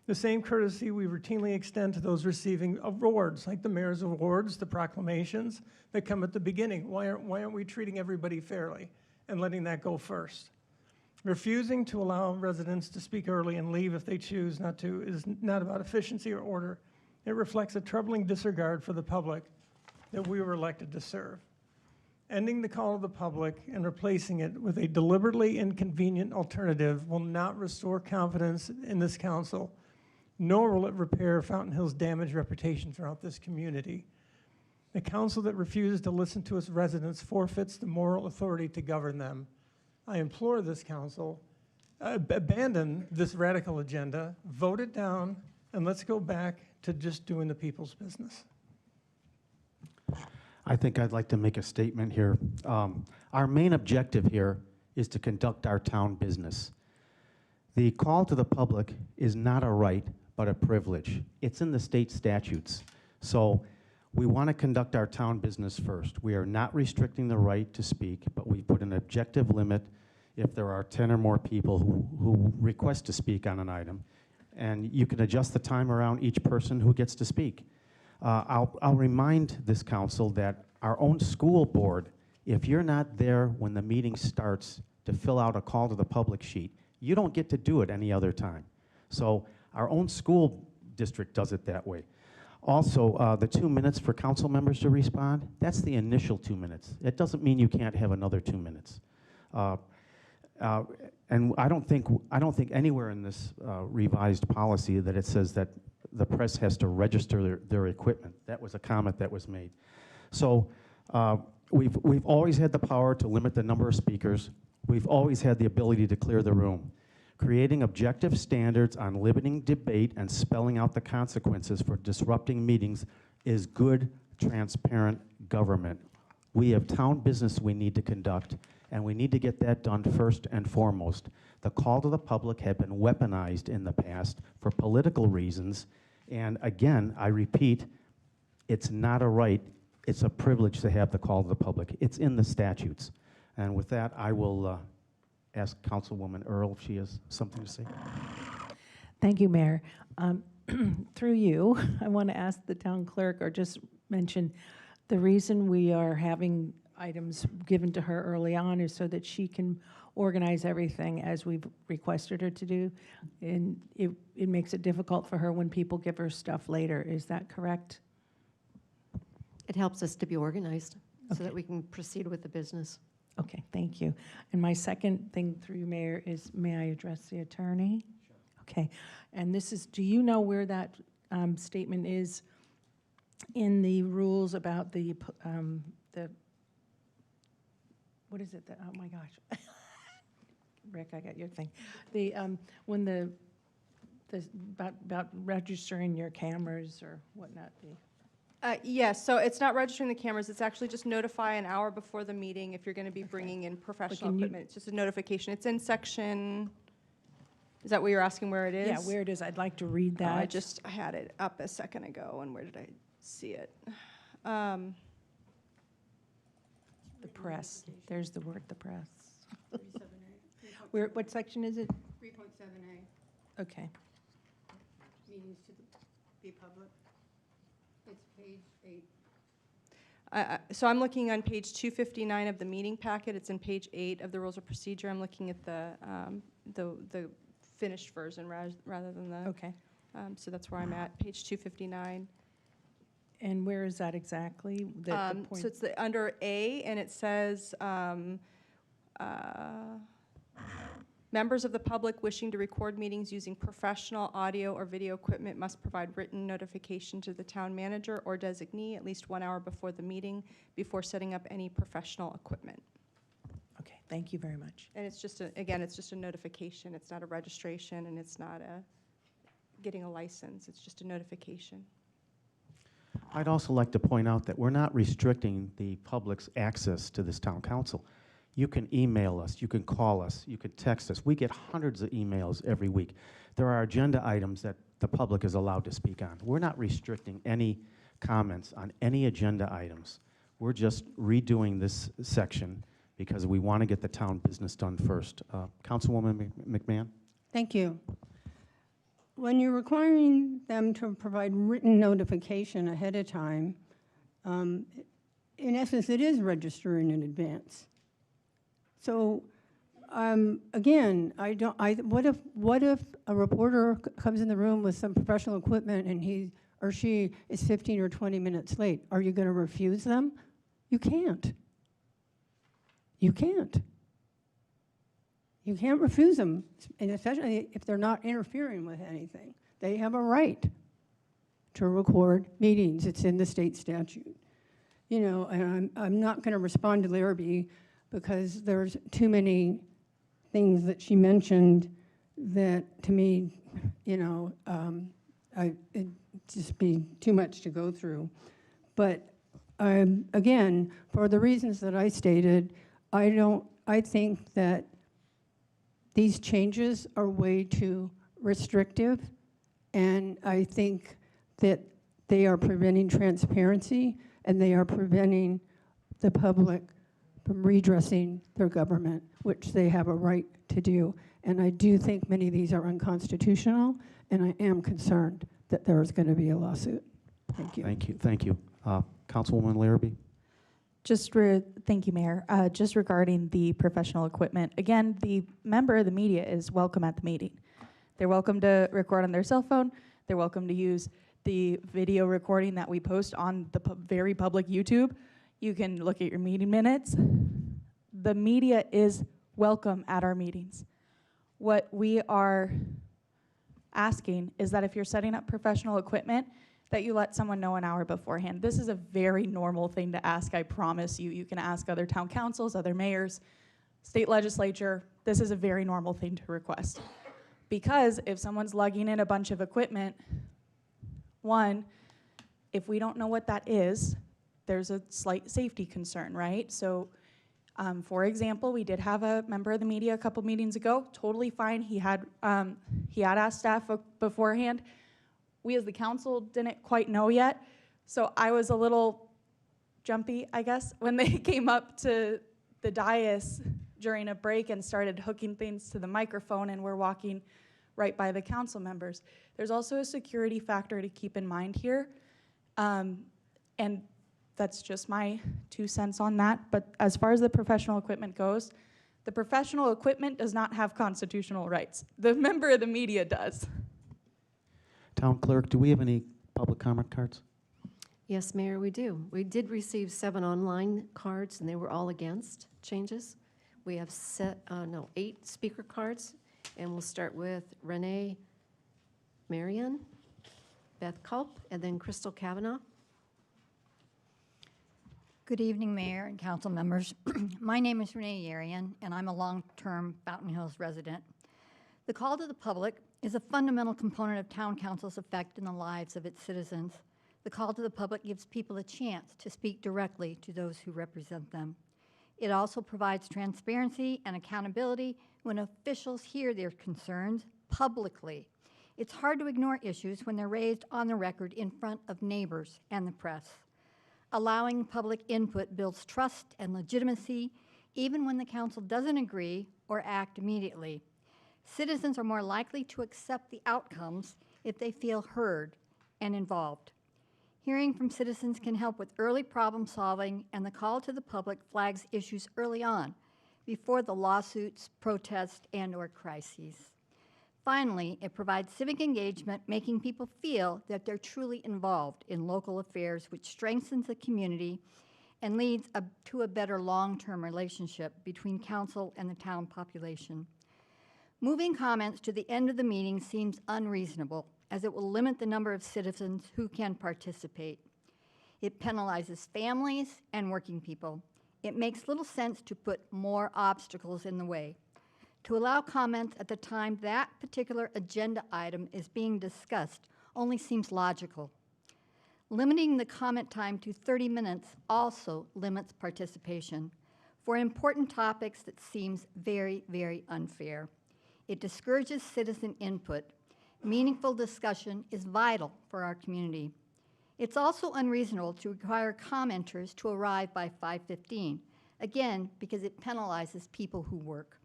The same courtesy we routinely extend to those receiving awards, like the mayor's awards, the proclamations that come at the beginning. Why aren't we treating everybody fairly and letting that go first? Refusing to allow residents to speak early and leave if they choose not to is not about efficiency or order. It reflects a troubling disregard for the public that we were elected to serve. Ending the call of the public and replacing it with a deliberately inconvenient alternative will not restore confidence in this council, nor will it repair Fountain Hill's damaged reputation throughout this community. A council that refuses to listen to its residents forfeits the moral authority to govern them. I implore this council, abandon this radical agenda, vote it down, and let's go back to just doing the people's business. I think I'd like to make a statement here. Our main objective here is to conduct our town business. The call to the public is not a right, but a privilege. It's in the state statutes. So we want to conduct our town business first. We are not restricting the right to speak, but we put an objective limit if there are 10 or more people who request to speak on an item. And you can adjust the time around each person who gets to speak. I'll remind this council that our own school board, if you're not there when the meeting starts to fill out a call to the public sheet, you don't get to do it any other time. So our own school district does it that way. Also, the 2 minutes for council members to respond, that's the initial 2 minutes. It doesn't mean you can't have another 2 minutes. And I don't think anywhere in this revised policy that it says that the press has to register their equipment. That was a comment that was made. So we've always had the power to limit the number of speakers. We've always had the ability to clear the room. Creating objective standards on limiting debate and spelling out the consequences for disrupting meetings is good, transparent government. We have town business we need to conduct, and we need to get that done first and foremost. The call to the public had been weaponized in the past for political reasons, and again, I repeat, it's not a right, it's a privilege to have the call to the public. It's in the statutes. And with that, I will ask Councilwoman Earl if she has something to say. Thank you, Mayor. Through you, I want to ask the town clerk, or just mention, the reason we are having items given to her early on is so that she can organize everything as we've requested her to do. And it makes it difficult for her when people give her stuff later. Is that correct? It helps us to be organized so that we can proceed with the business. Okay, thank you. And my second thing through you, Mayor, is may I address the attorney? Sure. Okay, and this is, do you know where that statement is in the rules about the what is it? Oh my gosh. Rick, I got your thing. The, when about registering your cameras or whatnot. Yes, so it's not registering the cameras, it's actually just notify an hour before the meeting if you're going to be bringing in professional equipment. It's just a notification. It's in section, is that what you're asking where it is? Yeah, where it is. I'd like to read that. I had it up a second ago, and where did I see it? The press. There's the word, the press. Where, what section is it? 3.7A. Okay. Meetings to be public. It's page 8. So I'm looking on page 259 of the meeting packet. It's in page 8 of the Rules of Procedure. I'm looking at the finished version rather than the. Okay. So that's where I'm at, page 259. And where is that exactly? The point? So it's under A, and it says, members of the public wishing to record meetings using professional audio or video equipment must provide written notification to the town manager or designee at least 1 hour before the meeting before setting up any professional equipment. Okay, Thank you very much. And it's just, again, it's just a notification. It's not a registration, and it's not getting a license. It's just a notification. I'd also like to point out that we're not restricting the public's access to this town council. You can email us, you can call us, you can text us. We get hundreds of emails every week. There are agenda items that the public is allowed to speak on. We're not restricting any comments on any agenda items. We're just redoing this section because we want to get the town business done first. Councilwoman McMahon? Thank you. When you're requiring them to provide written notification ahead of time, in essence, it is registering in advance. So, again, what if a reporter comes in the room with some professional equipment and he or she is 15 or 20 minutes late? Are you going to refuse them? You can't. You can't. You can't refuse them, and especially if they're not interfering with anything. They have a right to record meetings. It's in the state statute. You know, and I'm not going to respond to Larrabee because there's too many things that she mentioned that, to me, you know, it'd just be too much to go through. But again, for the reasons that I stated, I think that these changes are way too restrictive, and I think that they are preventing transparency, and they are preventing the public from redressing their government, which they have a right to do. And I do think many of these are unconstitutional, and I am concerned that there is going to be a lawsuit. Thank you. Thank you. Thank you. Councilwoman Larrabee? Thank you, Mayor. Just regarding the professional equipment, again, the member of the media is welcome at the meeting. They're welcome to record on their cell phone. They're welcome to use the video recording that we post on the very public YouTube. You can look at your meeting minutes. The media is welcome at our meetings. What we are asking is that if you're setting up professional equipment, that you let someone know an hour beforehand. This is a very normal thing to ask, I promise you. You can ask other town councils, other mayors, state legislature. This is a very normal thing to request. Because if someone's lugging in a bunch of equipment, one, if we don't know what that is, there's a slight safety concern, right? So, for example, we did have a member of the media a couple meetings ago, totally fine. He had asked staff beforehand. We as the council didn't quite know yet, so I was a little jumpy, I guess, when they came up to the dais during a break and started hooking things to the microphone, and we're walking right by the council members. There's also a security factor to keep in mind here, and that's just my 2 cents on that. But as far as the professional equipment goes, the professional equipment does not have constitutional rights. The member of the media does. Town Clerk, do we have any public comment cards? Yes, Mayor, we do. We did receive 7 online cards, and they were all against changes. We have 8 speaker cards, and we'll start with Renee Marion, Beth Culp, and then Crystal Kavanaugh. Good evening, Mayor and council members. My name is Renee Yarian, and I'm a long-term Fountain Hills resident. The call to the public is a fundamental component of town council's effect in the lives of its citizens. The call to the public gives people a chance to speak directly to those who represent them. It also provides transparency and accountability when officials hear their concerns publicly. It's hard to ignore issues when they're raised on the record in front of neighbors and the press. Allowing public input builds trust and legitimacy, even when the council doesn't agree or act immediately. Citizens are more likely to accept the outcomes if they feel heard and involved. Hearing from citizens can help with early problem solving, and the call to the public flags issues early on, before the lawsuits, protests, and/or crises. Finally, it provides civic engagement, making people feel that they're truly involved in local affairs, which strengthens the community and leads to a better long-term relationship between council and the town population. Moving comments to the end of the meeting seems unreasonable, as it will limit the number of citizens who can participate. It penalizes families and working people, it makes little sense to put more obstacles in the way. To allow comments at the time that particular agenda item is being discussed only seems logical. Limiting the comment time to 30 minutes also limits participation. For important topics, that seems very, very unfair. It discourages citizen input. Meaningful discussion is vital for our community. It's also unreasonable to require commenters to arrive by 5:15, again, because it penalizes people who work.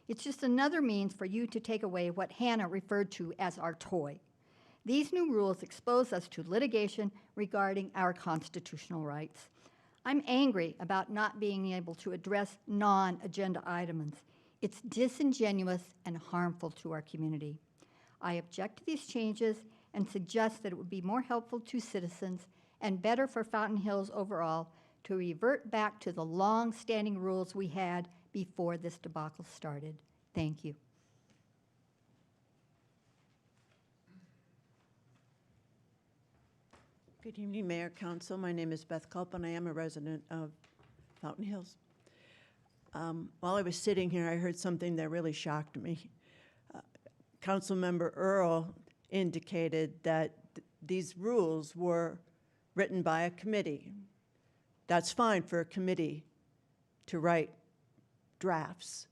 It's just another means for you to take away what Hannah referred to as our toy. These new rules expose us to litigation regarding our constitutional rights. I'm angry about not being able to address non-agenda items. It's disingenuous and harmful to our community. I object to these changes and suggest that it would be more helpful to citizens and better for Fountain Hills overall to revert back to the long-standing rules we had before this debacle started. Thank you. Good evening, Mayor, Council. My name is Beth Culp, and I am a resident of Fountain Hills. While I was sitting here, I heard something that really shocked me. Councilmember Earl indicated that these rules were written by a committee. That's fine for a committee to write drafts.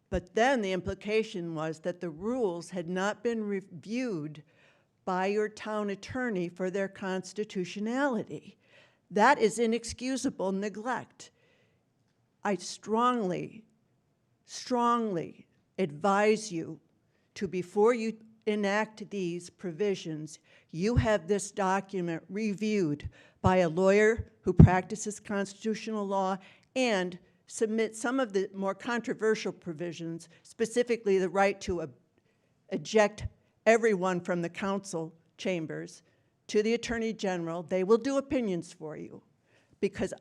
But then the implication was that the rules had not been reviewed by your town attorney for their constitutionality. That is inexcusable neglect. I strongly, strongly advise you to, before you enact these provisions, you have this document reviewed by a lawyer who practices constitutional law and submit some of the more controversial provisions, specifically the right to eject everyone from the council chambers, to the Attorney General. They will do opinions for you, because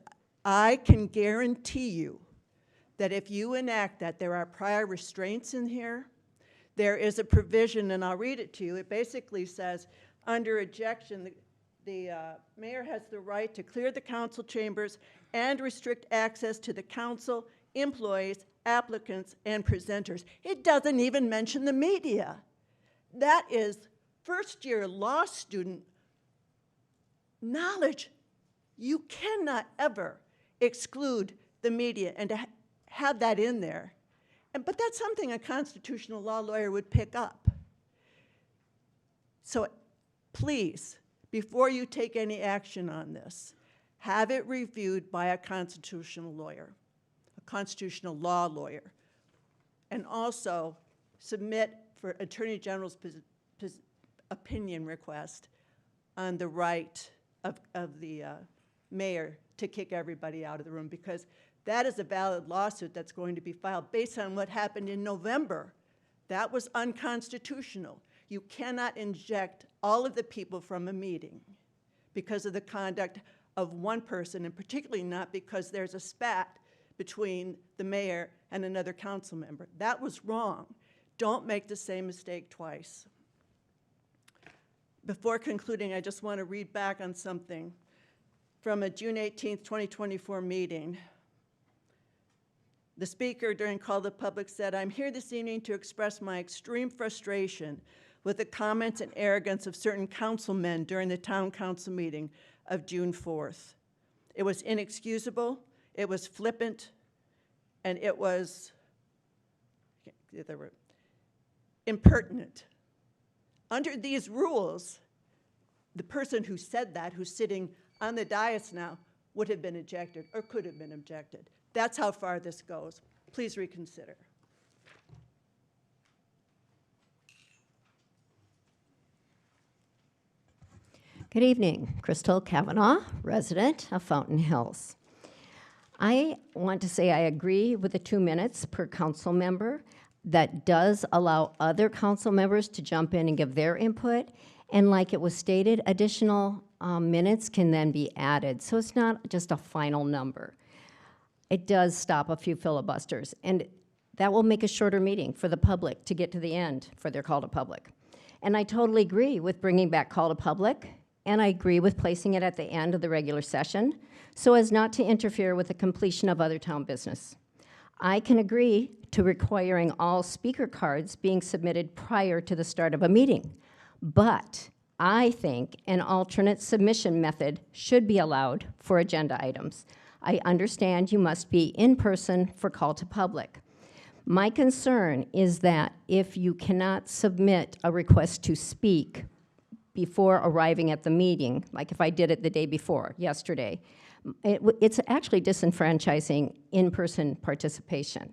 I can guarantee you that if you enact that, there are prior restraints in here. There is a provision, and I'll read it to you. It basically says, under ejection, the mayor has the right to clear the council chambers and restrict access to the council, employees, applicants, and presenters. It doesn't even mention the media. That is first-year law student knowledge. You cannot ever exclude the media, and to have that in there. But that's something a constitutional law lawyer would pick up. So please, before you take any action on this, have it reviewed by a constitutional lawyer, a constitutional law lawyer, and also submit for Attorney General's opinion request on the right of the mayor to kick everybody out of the room, because that is a valid lawsuit that's going to be filed based on what happened in November. That was unconstitutional. You cannot inject all of the people from a meeting because of the conduct of one person, and particularly not because there's a spat between the mayor and another council member. That was wrong. Don't make the same mistake twice. Before concluding, I just want to read back on something from a June 18th, 2024 meeting. The speaker during Call to the Public said, "I'm here this evening to express my extreme frustration with the comments and arrogance of certain councilmen during the town council meeting of June 4th. It was inexcusable, it was flippant, and it was impertinent. Under these rules, the person who said that, who's sitting on the dais now, would have been ejected or could have been ejected. That's how far this goes. Please reconsider." Good evening. Crystal Kavanaugh, resident of Fountain Hills. I want to say I agree with the 2 minutes per council member. That does allow other council members to jump in and give their input. And like it was stated, additional minutes can then be added. So it's not just a final number. It does stop a few filibusters. And that will make a shorter meeting for the public to get to the end for their call to public. And I totally agree with bringing back call to public and I agree with placing it at the end of the regular session so as not to interfere with the completion of other town business. I can agree to requiring all speaker cards being submitted prior to the start of a meeting, but I think an alternate submission method should be allowed for agenda items. I understand you must be in person for call to public. My concern is that if you cannot submit a request to speak before arriving at the meeting, like if I did it the day before, yesterday, it's actually disenfranchising in-person participation,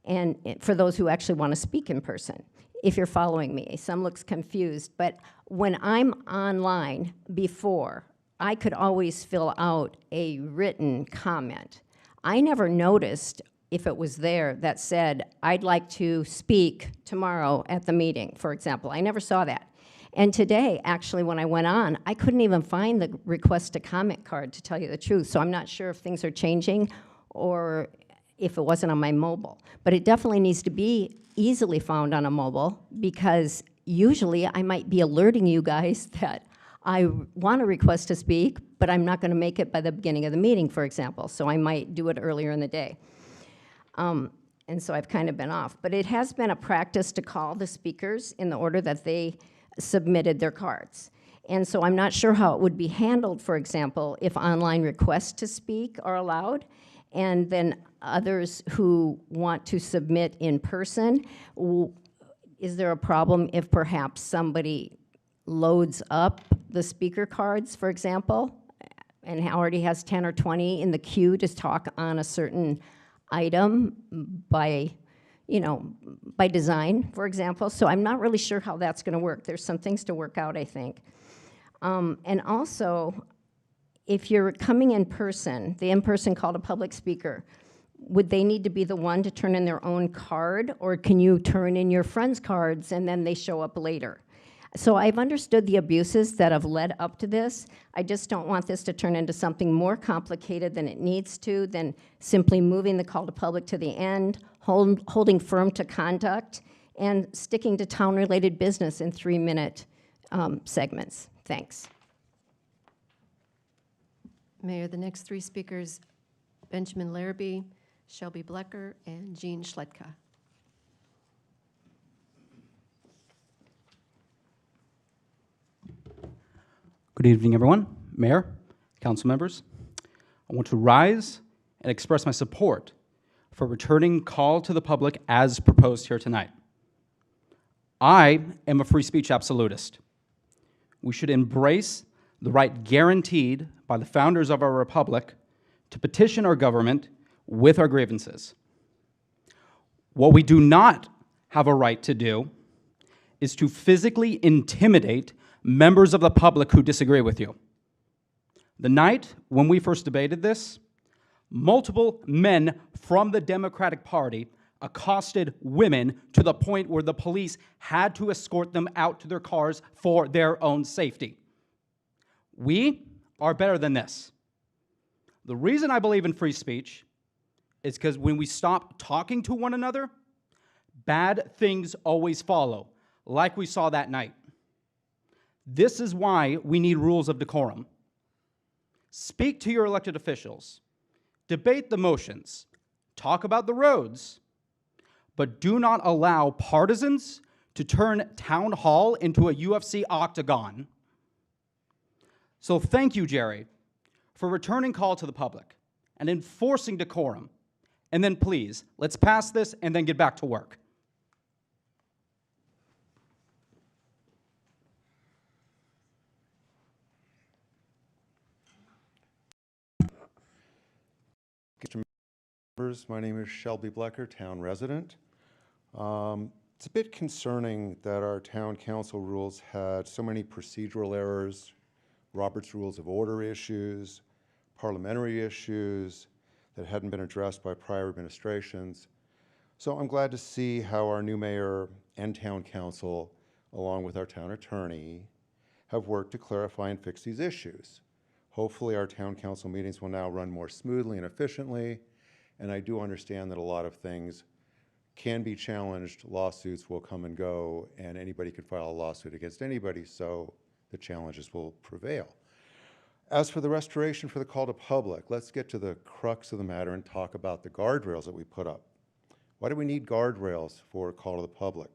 and for those who actually want to speak in person, if you're following me. Some looks confused, but when I'm online before, I could always fill out a written comment. I never noticed if it was there that said, I'd like to speak tomorrow at the meeting, for example. I never saw that. And today, actually, when I went on, I couldn't even find the request to comment card, to tell you the truth. So I'm not sure if things are changing or if it wasn't on my mobile. But it definitely needs to be easily found on a mobile, because usually I might be alerting you guys that I want a request to speak, but I'm not going to make it by the beginning of the meeting, for example. So I might do it earlier in the day. And so I've kind of been off. But it has been a practice to call the speakers in the order that they submitted their cards. And so I'm not sure how it would be handled, for example, if online requests to speak are allowed, and then others who want to submit in person. Is there a problem if perhaps somebody loads up the speaker cards, for example, and already has 10 or 20 in the queue to talk on a certain item by, you know, by design, for example? So I'm not really sure how that's going to work. There's some things to work out, I think. And also, if you're coming in person, the in-person call to public speaker, would they need to be the one to turn in their own card, or can you turn in your friends' cards and then they show up later? So I've understood the abuses that have led up to this. I just don't want this to turn into something more complicated than it needs to, than simply moving the call to public to the end, holding firm to conduct, and sticking to town-related business in 3-minute segments. Thanks. Mayor, the next three speakers, Benjamin Larrabee, Shelby Blecker, and Jean Schledka. Good evening, everyone. Mayor, council members. I want to rise and express my support for returning call to the public as proposed here tonight. I am a free speech absolutist. We should embrace the right guaranteed by the founders of our republic to petition our government with our grievances. What we do not have a right to do is to physically intimidate members of the public who disagree with you. The night when we first debated this, multiple men from the Democratic Party accosted women to the point where the police had to escort them out to their cars for their own safety. We are better than this. The reason I believe in free speech is because when we stop talking to one another, bad things always follow, like we saw that night. This is why we need rules of decorum. Speak to your elected officials, debate the motions, talk about the roads, but do not allow partisans to turn town hall into a UFC octagon. So thank you, Jerry, for returning call to the public and enforcing decorum. And then please, let's pass this and then get back to work. Members, my name is Shelby Blecker, town resident. It's a bit concerning that our town council rules had so many procedural errors, Robert's Rules of Order issues, parliamentary issues that hadn't been addressed by prior administrations. So I'm glad to see how our new mayor and town council, along with our town attorney, have worked to clarify and fix these issues. Hopefully our town council meetings will now run more smoothly and efficiently, and I do understand that a lot of things can be challenged, lawsuits will come and go, and anybody could file a lawsuit against anybody, so the challenges will prevail. As for the restoration for the call to public, let's get to the crux of the matter and talk about the guardrails that we put up. Why do we need guardrails for a call to the public?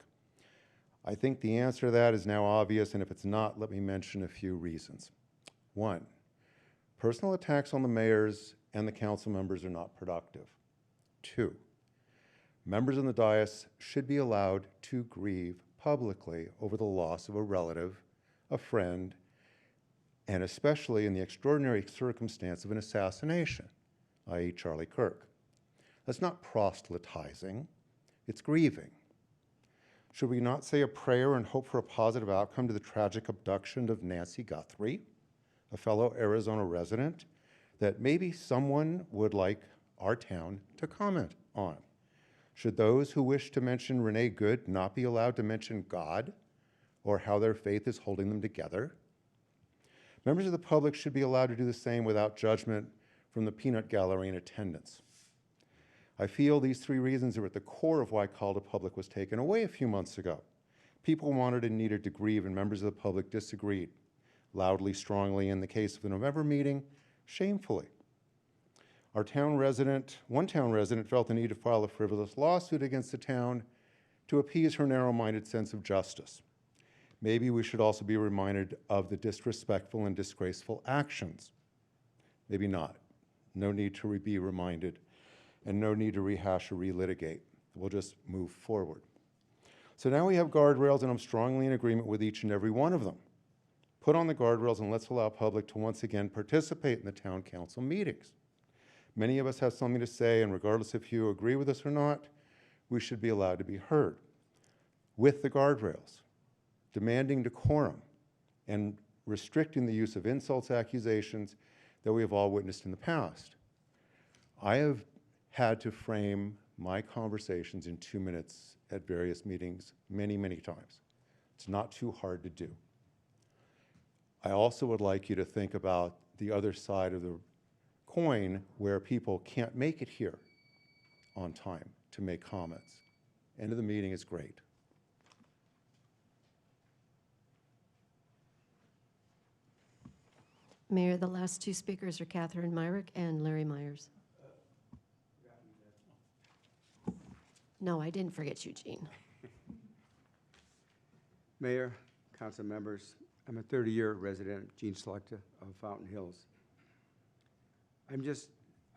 I think the answer to that is now obvious, and if it's not, let me mention a few reasons. One, personal attacks on the mayors and the council members are not productive. Two, members in the dais should be allowed to grieve publicly over the loss of a relative, a friend, and especially in the extraordinary circumstance of an assassination, i.e. Charlie Kirk. That's not proselytizing, it's grieving. Should we not say a prayer and hope for a positive outcome to the tragic abduction of Nancy Guthrie, a fellow Arizona resident, that maybe someone would like our town to comment on? Should those who wish to mention Renee Good not be allowed to mention God or how their faith is holding them together? Members of the public should be allowed to do the same without judgment from the peanut gallery in attendance. I feel these three reasons are at the core of why Call to Public was taken away a few months ago. People wanted and needed to grieve, and members of the public disagreed, loudly, strongly, in the case of the November meeting, shamefully. One town resident felt the need to file a frivolous lawsuit against the town to appease her narrow-minded sense of justice. Maybe we should also be reminded of the disrespectful and disgraceful actions. Maybe not. No need to be reminded, and no need to rehash or relitigate. We'll just move forward. So now we have guardrails, and I'm strongly in agreement with each and every one of them. Put on the guardrails, and let's allow public to once again participate in the town council meetings. Many of us have something to say, and regardless if you agree with us or not, we should be allowed to be heard. With the guardrails, demanding decorum, and restricting the use of insults, accusations that we have all witnessed in the past. I have had to frame my conversations in 2 minutes at various meetings many, many times. It's not too hard to do. I also would like you to think about the other side of the coin where people can't make it here on time to make comments. End of the meeting is great. Mayor, the last two speakers are Catherine Myrick and Larry Myers. No, I didn't forget you, Gene. Mayor, council members, I'm a 30-year resident, Gene Selecta of Fountain Hills.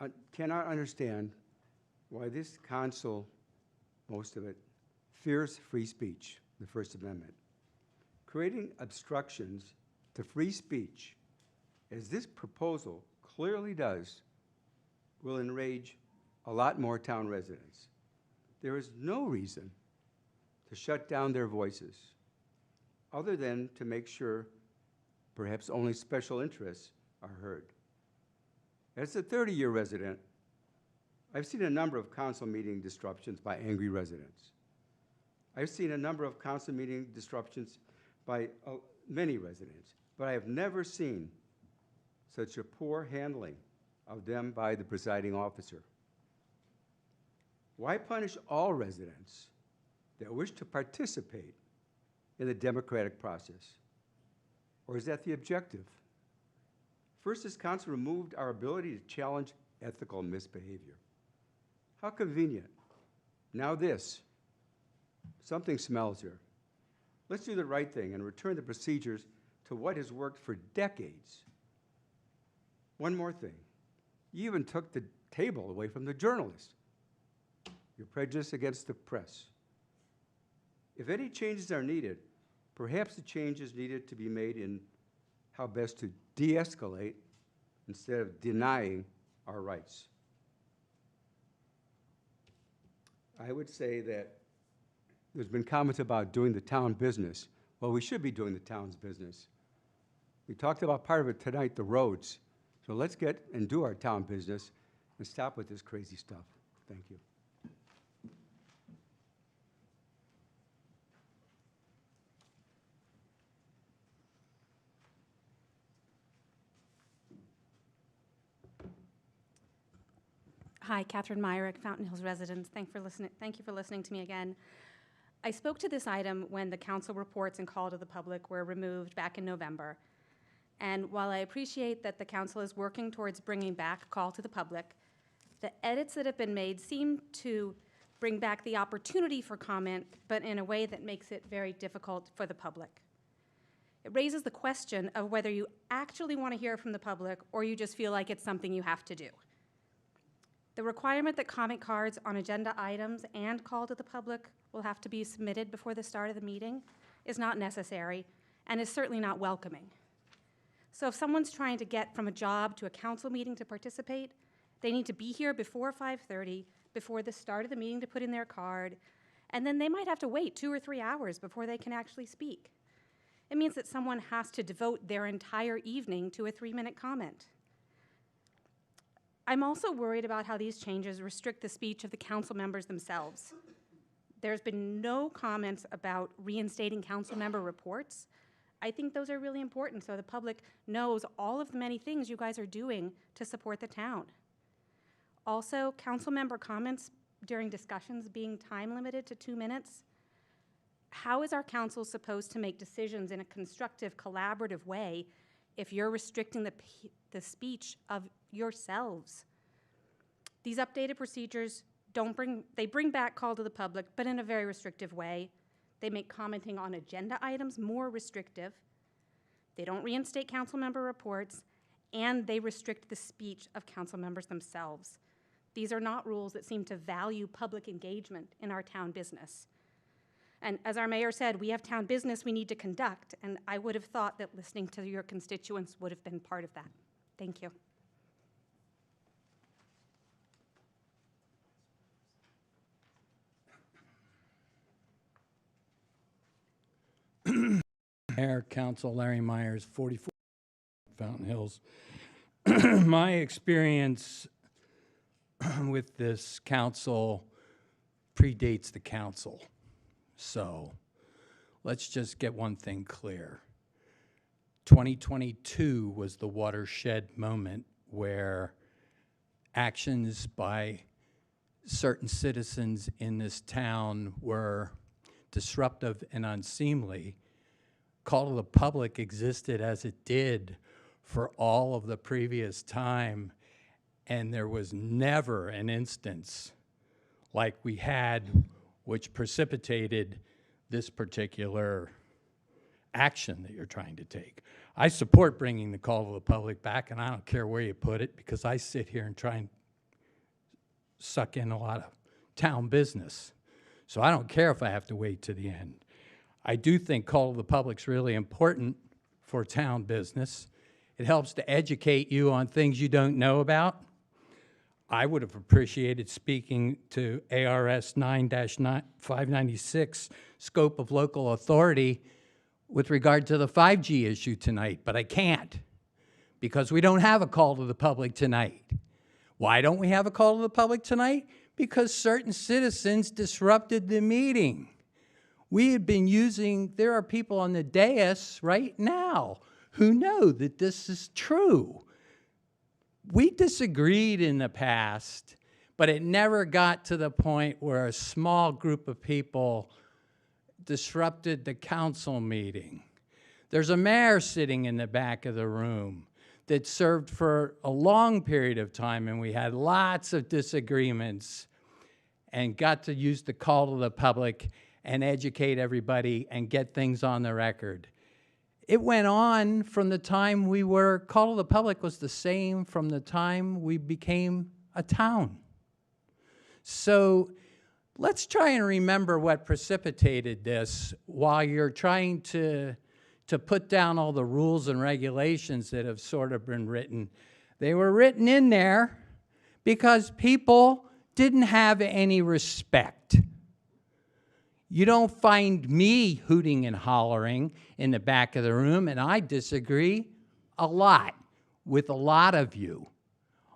I cannot understand why this council, most of it, fears free speech, the First Amendment. Creating obstructions to free speech, as this proposal clearly does, will enrage a lot more town residents. There is no reason to shut down their voices, other than to make sure perhaps only special interests are heard. As a 30-year resident, I've seen a number of council meeting disruptions by angry residents. I've seen a number of council meeting disruptions by many residents, but I have never seen such a poor handling of them by the presiding officer. Why punish all residents that wish to participate in the democratic process? Or is that the objective? First, this council removed our ability to challenge ethical misbehavior. How convenient. Now this. Something smells here. Let's do the right thing and return the procedures to what has worked for decades. One more thing. You even took the table away from the journalists. Your prejudice against the press. If any changes are needed, perhaps the changes needed to be made in how best to de-escalate instead of denying our rights. I would say that there's been comments about doing the town business. Well, we should be doing the town's business. We talked about part of it tonight, the roads. So let's get and do our town business and stop with this crazy stuff. Thank you. Hi, Catherine Myrick, Fountain Hills residents. Thank you for listening to me again. I spoke to this item when the council reports and call to the public were removed back in November. And while I appreciate that the council is working towards bringing back call to the public, the edits that have been made seem to bring back the opportunity for comment, but in a way that makes it very difficult for the public. It raises the question of whether you actually want to hear from the public or you just feel like it's something you have to do. The requirement that comment cards on agenda items and call to the public will have to be submitted before the start of the meeting is not necessary and is certainly not welcoming. So if someone's trying to get from a job to a council meeting to participate, they need to be here before 5:30, before the start of the meeting to put in their card, and then they might have to wait 2 or 3 hours before they can actually speak. It means that someone has to devote their entire evening to a 3-minute comment. I'm also worried about how these changes restrict the speech of the council members themselves. There's been no comments about reinstating council member reports. I think those are really important so the public knows all of the many things you guys are doing to support the town. Also, council member comments during discussions being time limited to 2 minutes. How is our council supposed to make decisions in a constructive, collaborative way if you're restricting the speech of yourselves? These updated procedures they bring back call to the public, but in a very restrictive way. They make commenting on agenda items more restrictive. They don't reinstate council member reports, and they restrict the speech of council members themselves. These are not rules that seem to value public engagement in our town business. And as our mayor said, we have town business we need to conduct, and I would have thought that listening to your constituents would have been part of that. Thank you. Mayor, Council, Larry Myers, 44 Fountain Hills. My experience with this council predates the council. So let's just get one thing clear. 2022 was the watershed moment where actions by certain citizens in this town were disruptive and unseemly. Call to the public existed as it did for all of the previous time, and there was never an instance like we had which precipitated this particular action that you're trying to take. I support bringing the call to the public back, and I don't care where you put it, because I sit here and try and suck in a lot of town business. So I don't care if I have to wait to the end. I do think call to the public's really important for town business. It helps to educate you on things you don't know about. I would have appreciated speaking to ARS 9-596, scope of local authority, with regard to the 5G issue tonight, but I can't because we don't have a call to the public tonight. Why don't we have a call to the public tonight? Because certain citizens disrupted the meeting. We had been there are people on the dais right now who know that this is true. We disagreed in the past, but it never got to the point where a small group of people disrupted the council meeting. There's a mayor sitting in the back of the room that served for a long period of time, and we had lots of disagreements and got to use the call to the public and educate everybody and get things on the record. It went on from the time call to the public was the same from the time we became a town. So let's try and remember what precipitated this while you're trying to put down all the rules and regulations that have sort of been written. They were written in there because people didn't have any respect. You don't find me hooting and hollering in the back of the room, and I disagree a lot with a lot of you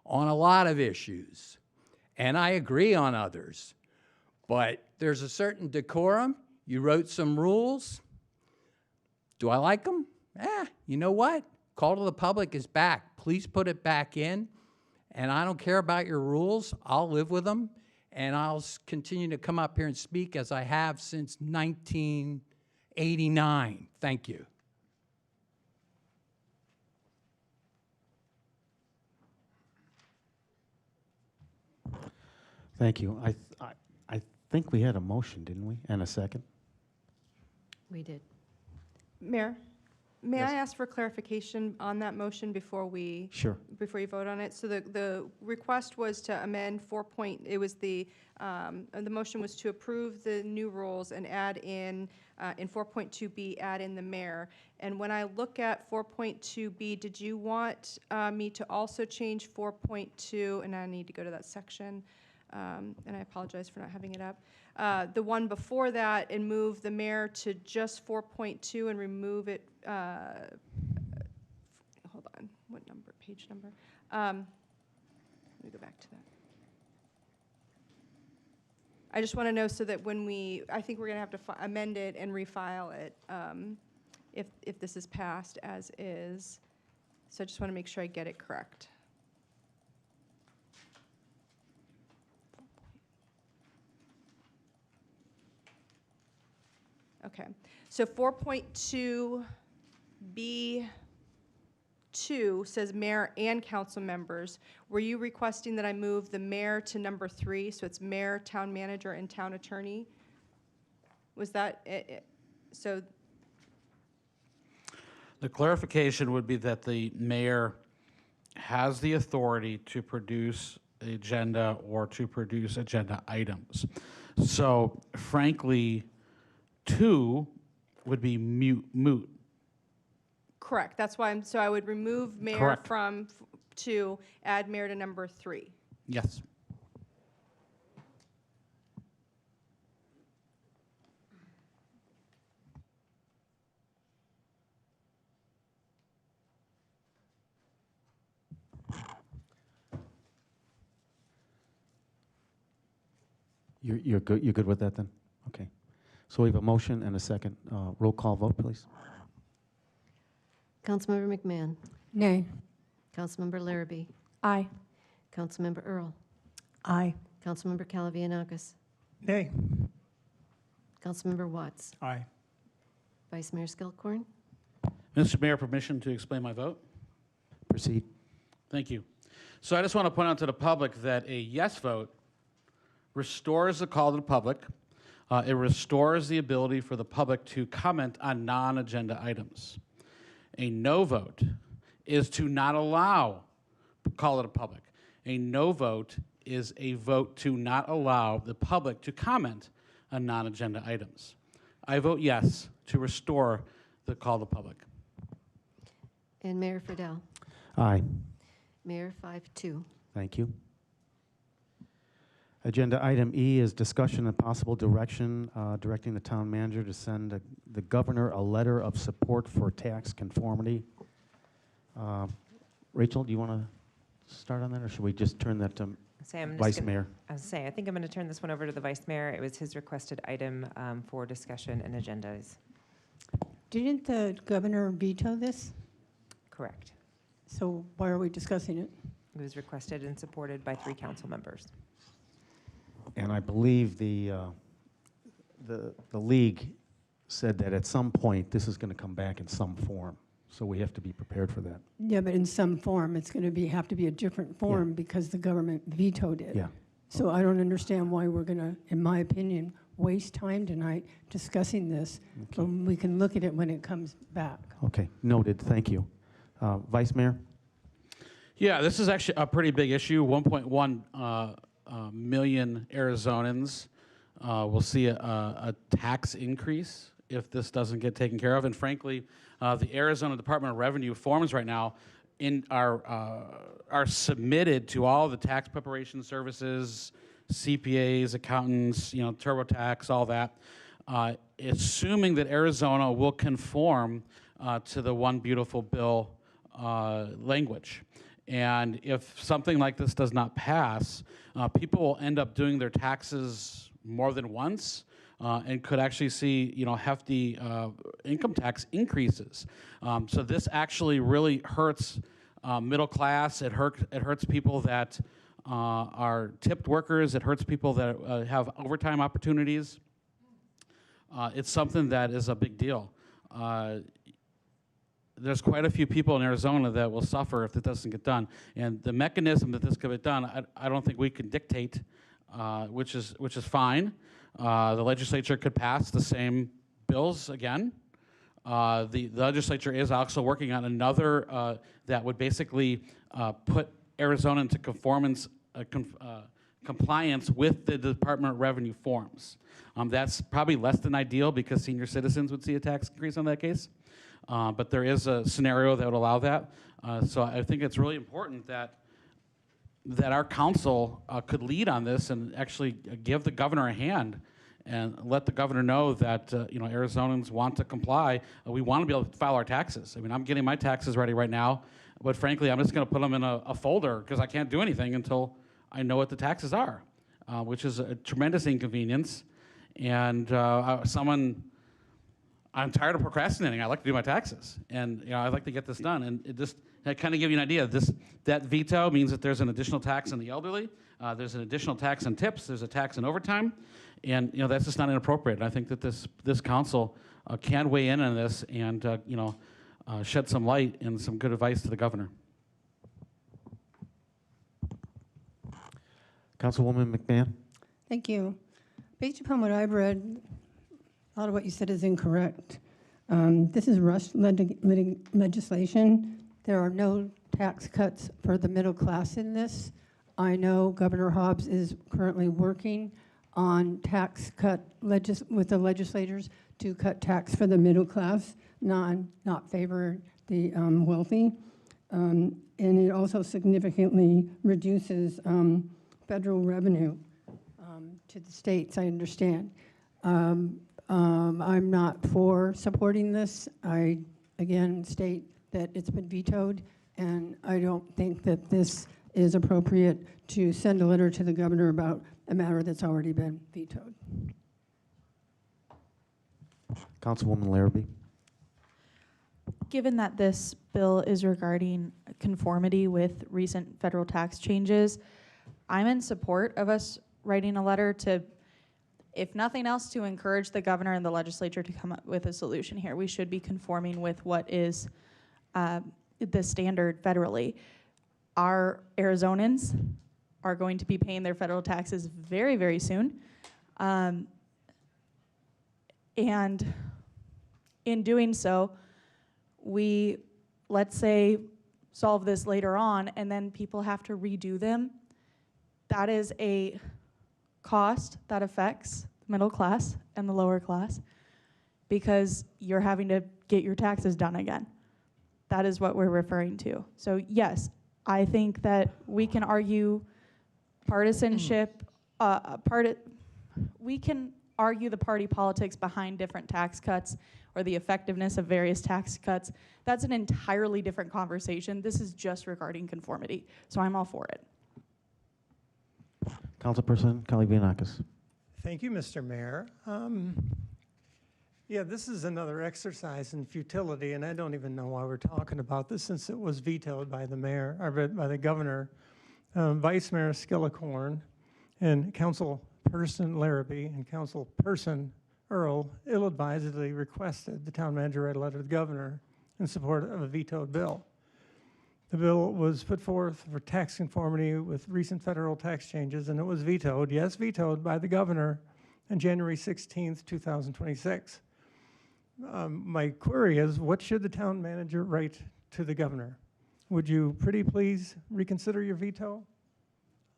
on a lot of issues, and I agree on others. But there's a certain decorum. You wrote some rules. Do I like them? You know what? Call to the public is back. Please put it back in, and I don't care about your rules. I'll live with them, and I'll continue to come up here and speak as I have since 1989. Thank you. Thank you. I think we had a motion, didn't we? And a second? We did. Mayor, may Yes. I ask for clarification on that motion before we? Sure. Before you vote on it? So the request was to amend it was the motion was to approve the new rules and add in 4.2B, add in the mayor. And when I look at 4.2B, did you want me to also change 4.2, and I need to go to that section, and I apologize for not having it up. The one before that, and move the mayor to just 4.2 and remove it, hold on, what number, page number? Let me go back to that. I just want to know so that when I think we're going to have to amend it and refile it if this is passed as is. So I just want to make sure I get it correct. Okay, so 4.2B2 says mayor and council members. Were you requesting that I move the mayor to number 3, so it's mayor, town manager, and town attorney? Was that it? So The clarification would be that the mayor has the authority to produce the agenda or to produce agenda items. So frankly, 2 would be moot. correct, that's why so I would remove mayor Correct. from 2, add mayor to number 3. Yes. You're good. You're good with that then? Okay. So we have a motion and a second. Roll call vote, please. Councilmember McMahon. Nay. Councilmember Larrabee. Aye. Councilmember Earl. Aye. Councilmember Calavianakis. Nay. Councilmember Watts. Aye. Vice Mayor Skilcorn. Mr. Mayor, permission to explain my vote? Proceed. Thank you. So I just want to point out to the public that a yes vote restores the call to the public. It restores the ability for the public to comment on non-agenda items. A no vote is to not allow call to the public. A no vote is a vote to not allow the public to comment on non-agenda items. I vote yes to restore the call to the public. And Mayor Friedel. Aye. Mayor 5-2. Thank you. Agenda item E is discussion and possible direction directing the town manager to send the governor a letter of support for tax conformity. Rachel, do you want to start on that, or should we just turn that to Vice Mayor? I think I'm going to turn this one over to the Vice Mayor. It was his requested item for discussion and agendas. Didn't the governor veto this? Correct. So why are we discussing it? It was requested and supported by 3 council members. And I believe the league said that at some point this is going to come back in some form, so we have to be prepared for that. Yeah, but in some form, it's going to have to be a different form because the government vetoed it. Yeah. So I don't understand why we're going to, in my opinion, waste time tonight discussing this when we can look at it when it comes back. Okay, noted. Thank you. Vice Mayor? Yeah, this is actually a pretty big issue. 1.1 million Arizonans will see a tax increase if this doesn't get taken care of. And frankly, the Arizona Department of Revenue forms right now are submitted to all the tax preparation services, CPAs, accountants, TurboTax, all that, assuming that Arizona will conform to the One Beautiful Bill language. And if something like this does not pass, people will end up doing their taxes more than once and could actually see, hefty income tax increases. So this actually really hurts middle class. It hurts people that our tipped workers. It hurts people that have overtime opportunities. It's something that is a big deal. There's quite a few people in Arizona that will suffer if it doesn't get done. And the mechanism that this could be done, I don't think we can dictate, which is fine. The legislature could pass the same bills again. The legislature is also working on another that would basically put Arizona into compliance with the Department of Revenue forms. That's probably less than ideal because senior citizens would see a tax increase on that case. But there is a scenario that would allow that. So I think it's really important that our council could lead on this and actually give the governor a hand and let the governor know that Arizonans want to comply. We want to be able to file our taxes. I mean, I'm getting my taxes ready right now, but frankly, I'm just going to put them in a folder because I can't do anything until I know what the taxes are, which is a tremendous inconvenience. And I'm tired of procrastinating. I like to do my taxes, and I'd like to get this done. And I kind of give you an idea. That veto means that there's an additional tax on the elderly. There's an additional tax on tips. There's a tax on overtime, and that's just not inappropriate. And I think that this council can weigh in on this and shed some light and some good advice to the governor. Councilwoman McMahon? Thank you. Based upon what I've read, a lot of what you said is incorrect. This is rushed legislation. There are no tax cuts for the middle class in this. I know Governor Hobbs is currently working on tax cut with the legislators to cut tax for the middle class, not favor the wealthy. And it also significantly reduces federal revenue to the states, I understand. I'm not for supporting this. I, again, state that it's been vetoed, and I don't think that this is appropriate to send a letter to the governor about a matter that's already been vetoed. Councilwoman Larrabee? Given that this bill is regarding conformity with recent federal tax changes, I'm in support of us writing a letter to, if nothing else, to encourage the governor and the legislature to come up with a solution here. We should be conforming with what is the standard federally. Our Arizonans are going to be paying their federal taxes very, very soon. And in doing so, we, let's say, solve this later on, and then people have to redo them. That is a cost that affects the middle class and the lower class because you're having to get your taxes done again. That is what we're referring to. So yes, I think that we can argue partisanship, we can argue the party politics behind different tax cuts or the effectiveness of various tax cuts. That's an entirely different conversation. This is just regarding conformity, so I'm all for it. Councilperson Kalivianakis. Thank you, Mr. Mayor. Yeah, this is another exercise in futility, and I don't even know why we're talking about this since it was vetoed by the mayor, or by the governor, Vice Mayor Skillicorn, and Councilperson Larrabee and Councilperson Earl ill-advisedly requested the town manager write a letter to the governor in support of a vetoed bill. The bill was put forth for tax conformity with recent federal tax changes, and it was vetoed, yes, vetoed by the governor on January 16th, 2026. My query is, what should the town manager write to the governor? Would you pretty please reconsider your veto?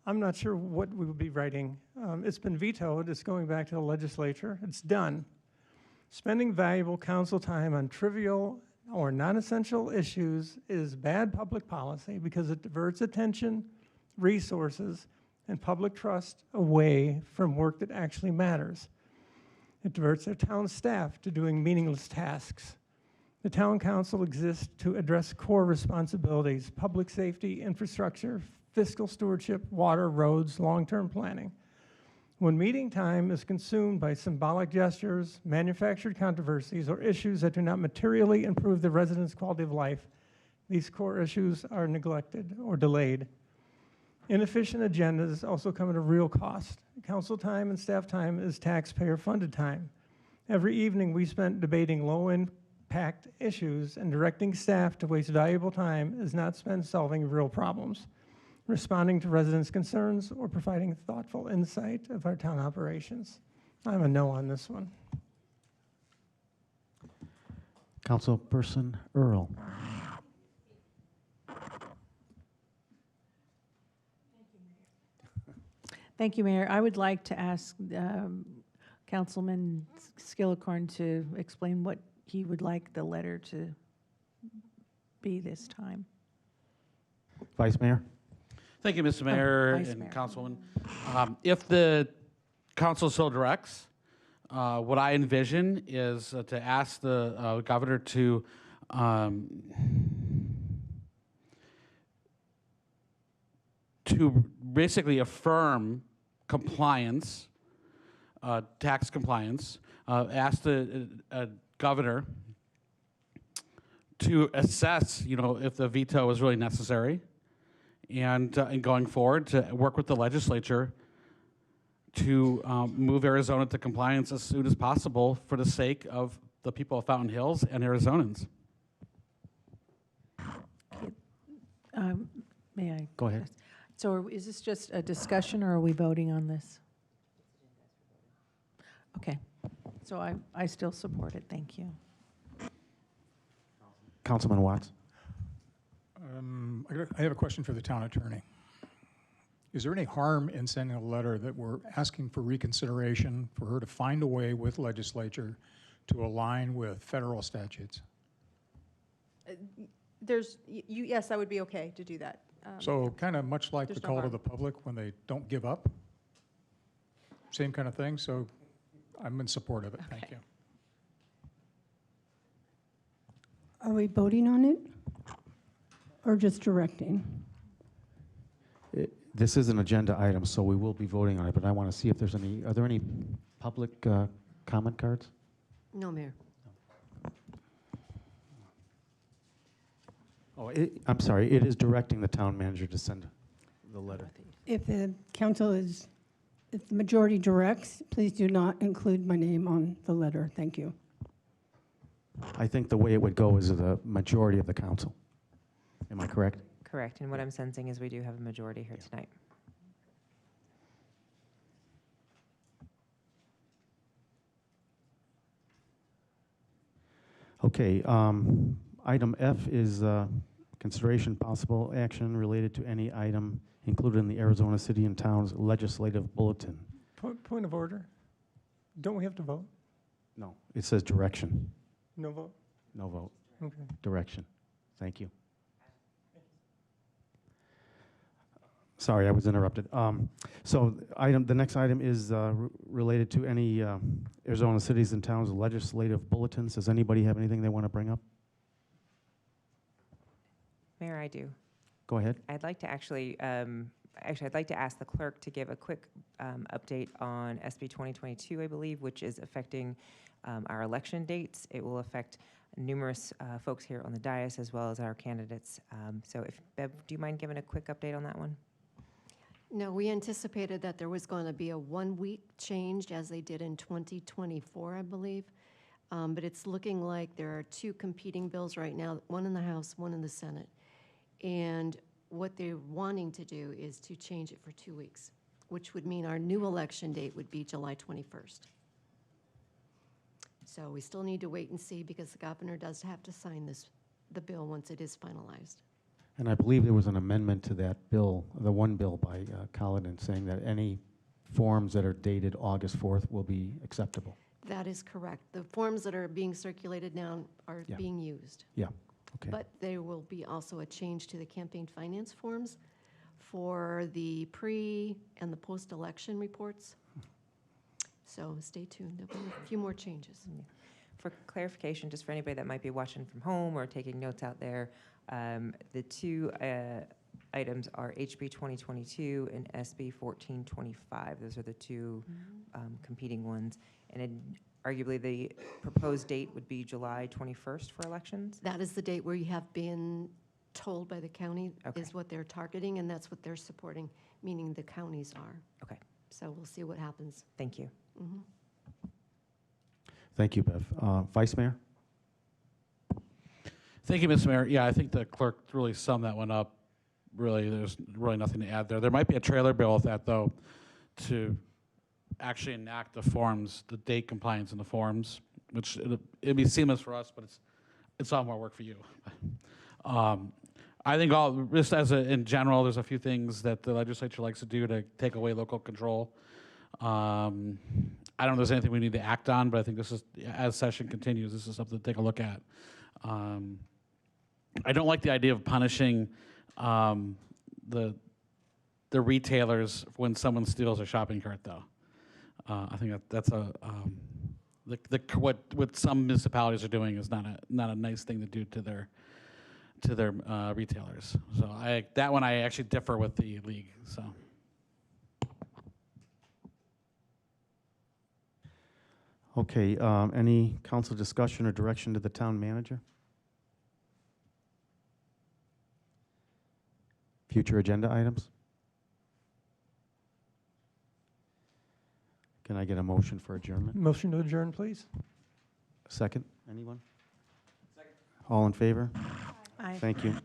I'm not sure what we would be writing. It's been vetoed. It's going back to the legislature. It's done. Spending valuable council time on trivial or non-essential issues is bad public policy because it diverts attention, resources, and public trust away from work that actually matters. It diverts their town staff to doing meaningless tasks. The town council exists to address core responsibilities: public safety, infrastructure, fiscal stewardship, water, roads, long-term planning. When meeting time is consumed by symbolic gestures, manufactured controversies, or issues that do not materially improve the residents' quality of life, these core issues are neglected or delayed. Inefficient agendas also come at a real cost. Council time and staff time is taxpayer-funded time. Every evening we spent debating low-impact issues, and directing staff to waste valuable time is not spent solving real problems, responding to residents' concerns, or providing thoughtful insight of our town operations. I'm a no on this one. Councilperson Earl. Thank you, Mayor. I would like to ask Councilman Skillicorn to explain what he would like the letter to be this time. Vice Mayor? Thank you, Mr. Mayor Vice and Mayor. Councilwoman. If the council so directs, what I envision is to ask the governor to basically affirm compliance, tax compliance, ask the governor to assess, if the veto is really necessary, and going forward to work with the legislature to move Arizona to compliance as soon as possible for the sake of the people of Fountain Hills and Arizonans. May I? Go ahead. So is this just a discussion, or are we voting on this? Okay. So I still support it. Thank you. Councilman Watts? I have a question for the town attorney. Is there any harm in sending a letter that we're asking for reconsideration for her to find a way with legislature to align with federal statutes? Yes, that would be okay to do that. So kind of much like the There's no call to harm. the public when they don't give up? Same kind of thing, so I'm in support of it, thank you. Are we voting on it or just directing? This is an agenda item, so we will be voting on it, but I want to see if there's are there any public comment cards? No, Mayor. Oh, I'm sorry, it is directing the town manager to send the letter. If the majority directs, please do not include my name on the letter. Thank you. I think the way it would go is the majority of the council. Am I correct? Correct, and what I'm sensing is we do have a majority here tonight. Okay, item F is consideration possible action related to any item included in the Arizona City and Towns Legislative Bulletin. Point of order. Don't we have to vote? No, it says direction. No vote? No vote. Okay. Direction. Thank you. Sorry, I was interrupted. So the next item is related to any Arizona Cities and Towns Legislative Bulletins. Does anybody have anything they want to bring up? Mayor, I do. Go ahead. I'd like to I'd like to ask the clerk to give a quick update on SB 2022, I believe, which is affecting our election dates. It will affect numerous folks here on the dais as well as our candidates. So if Bev, do you mind giving a quick update on that one? No, we anticipated that there was going to be a 1-week change as they did in 2024, I believe. But it's looking like there are 2 competing bills right now, one in the House, one in the Senate. And what they're wanting to do is to change it for 2 weeks, which would mean our new election date would be July 21st. So we still need to wait and see because the governor does have to sign the bill once it is finalized. And I believe there was an amendment to that bill, the one bill by Cullinan, saying that any forms that are dated August 4th will be acceptable. That is correct. The forms that are being circulated now are being used. Yeah, okay. But there will be also a change to the campaign finance forms for the pre and the post-election reports. So stay tuned. There'll be a few more changes. For clarification, just for anybody that might be watching from home or taking notes out there, the 2 items are HB 2022 and SB 1425. Those are the 2 competing ones. And arguably the proposed date would be July 21st for elections? That is the date where you have been told by the county is what they're targeting, and that's what they're supporting, meaning the counties are. Okay. So we'll see what happens. Thank you. Mhm. Thank you, Bev. Vice Mayor? Thank you, Mr. Mayor. Yeah, I think the clerk really summed that one up. Really, there's really nothing to add there. There might be a trailer bill with that, though, to actually enact the forms, the date compliance in the forms, which it'd be seamless for us, but it's all more work for you. I think just in general, there's a few things that the legislature likes to do to take away local control. I don't know if there's anything we need to act on, but I think this is, as session continues, this is something to take a look at. I don't like the idea of punishing the retailers when someone steals a shopping cart, though. I think that's what some municipalities are doing is not a nice thing to do to their retailers. So that one I actually differ with the league. So. Okay, any council discussion or direction to the town manager? Future agenda items? Can I get a motion for adjournment? Motion to adjourn, please. Second, anyone? Second. All in favor? Aye. Thank you.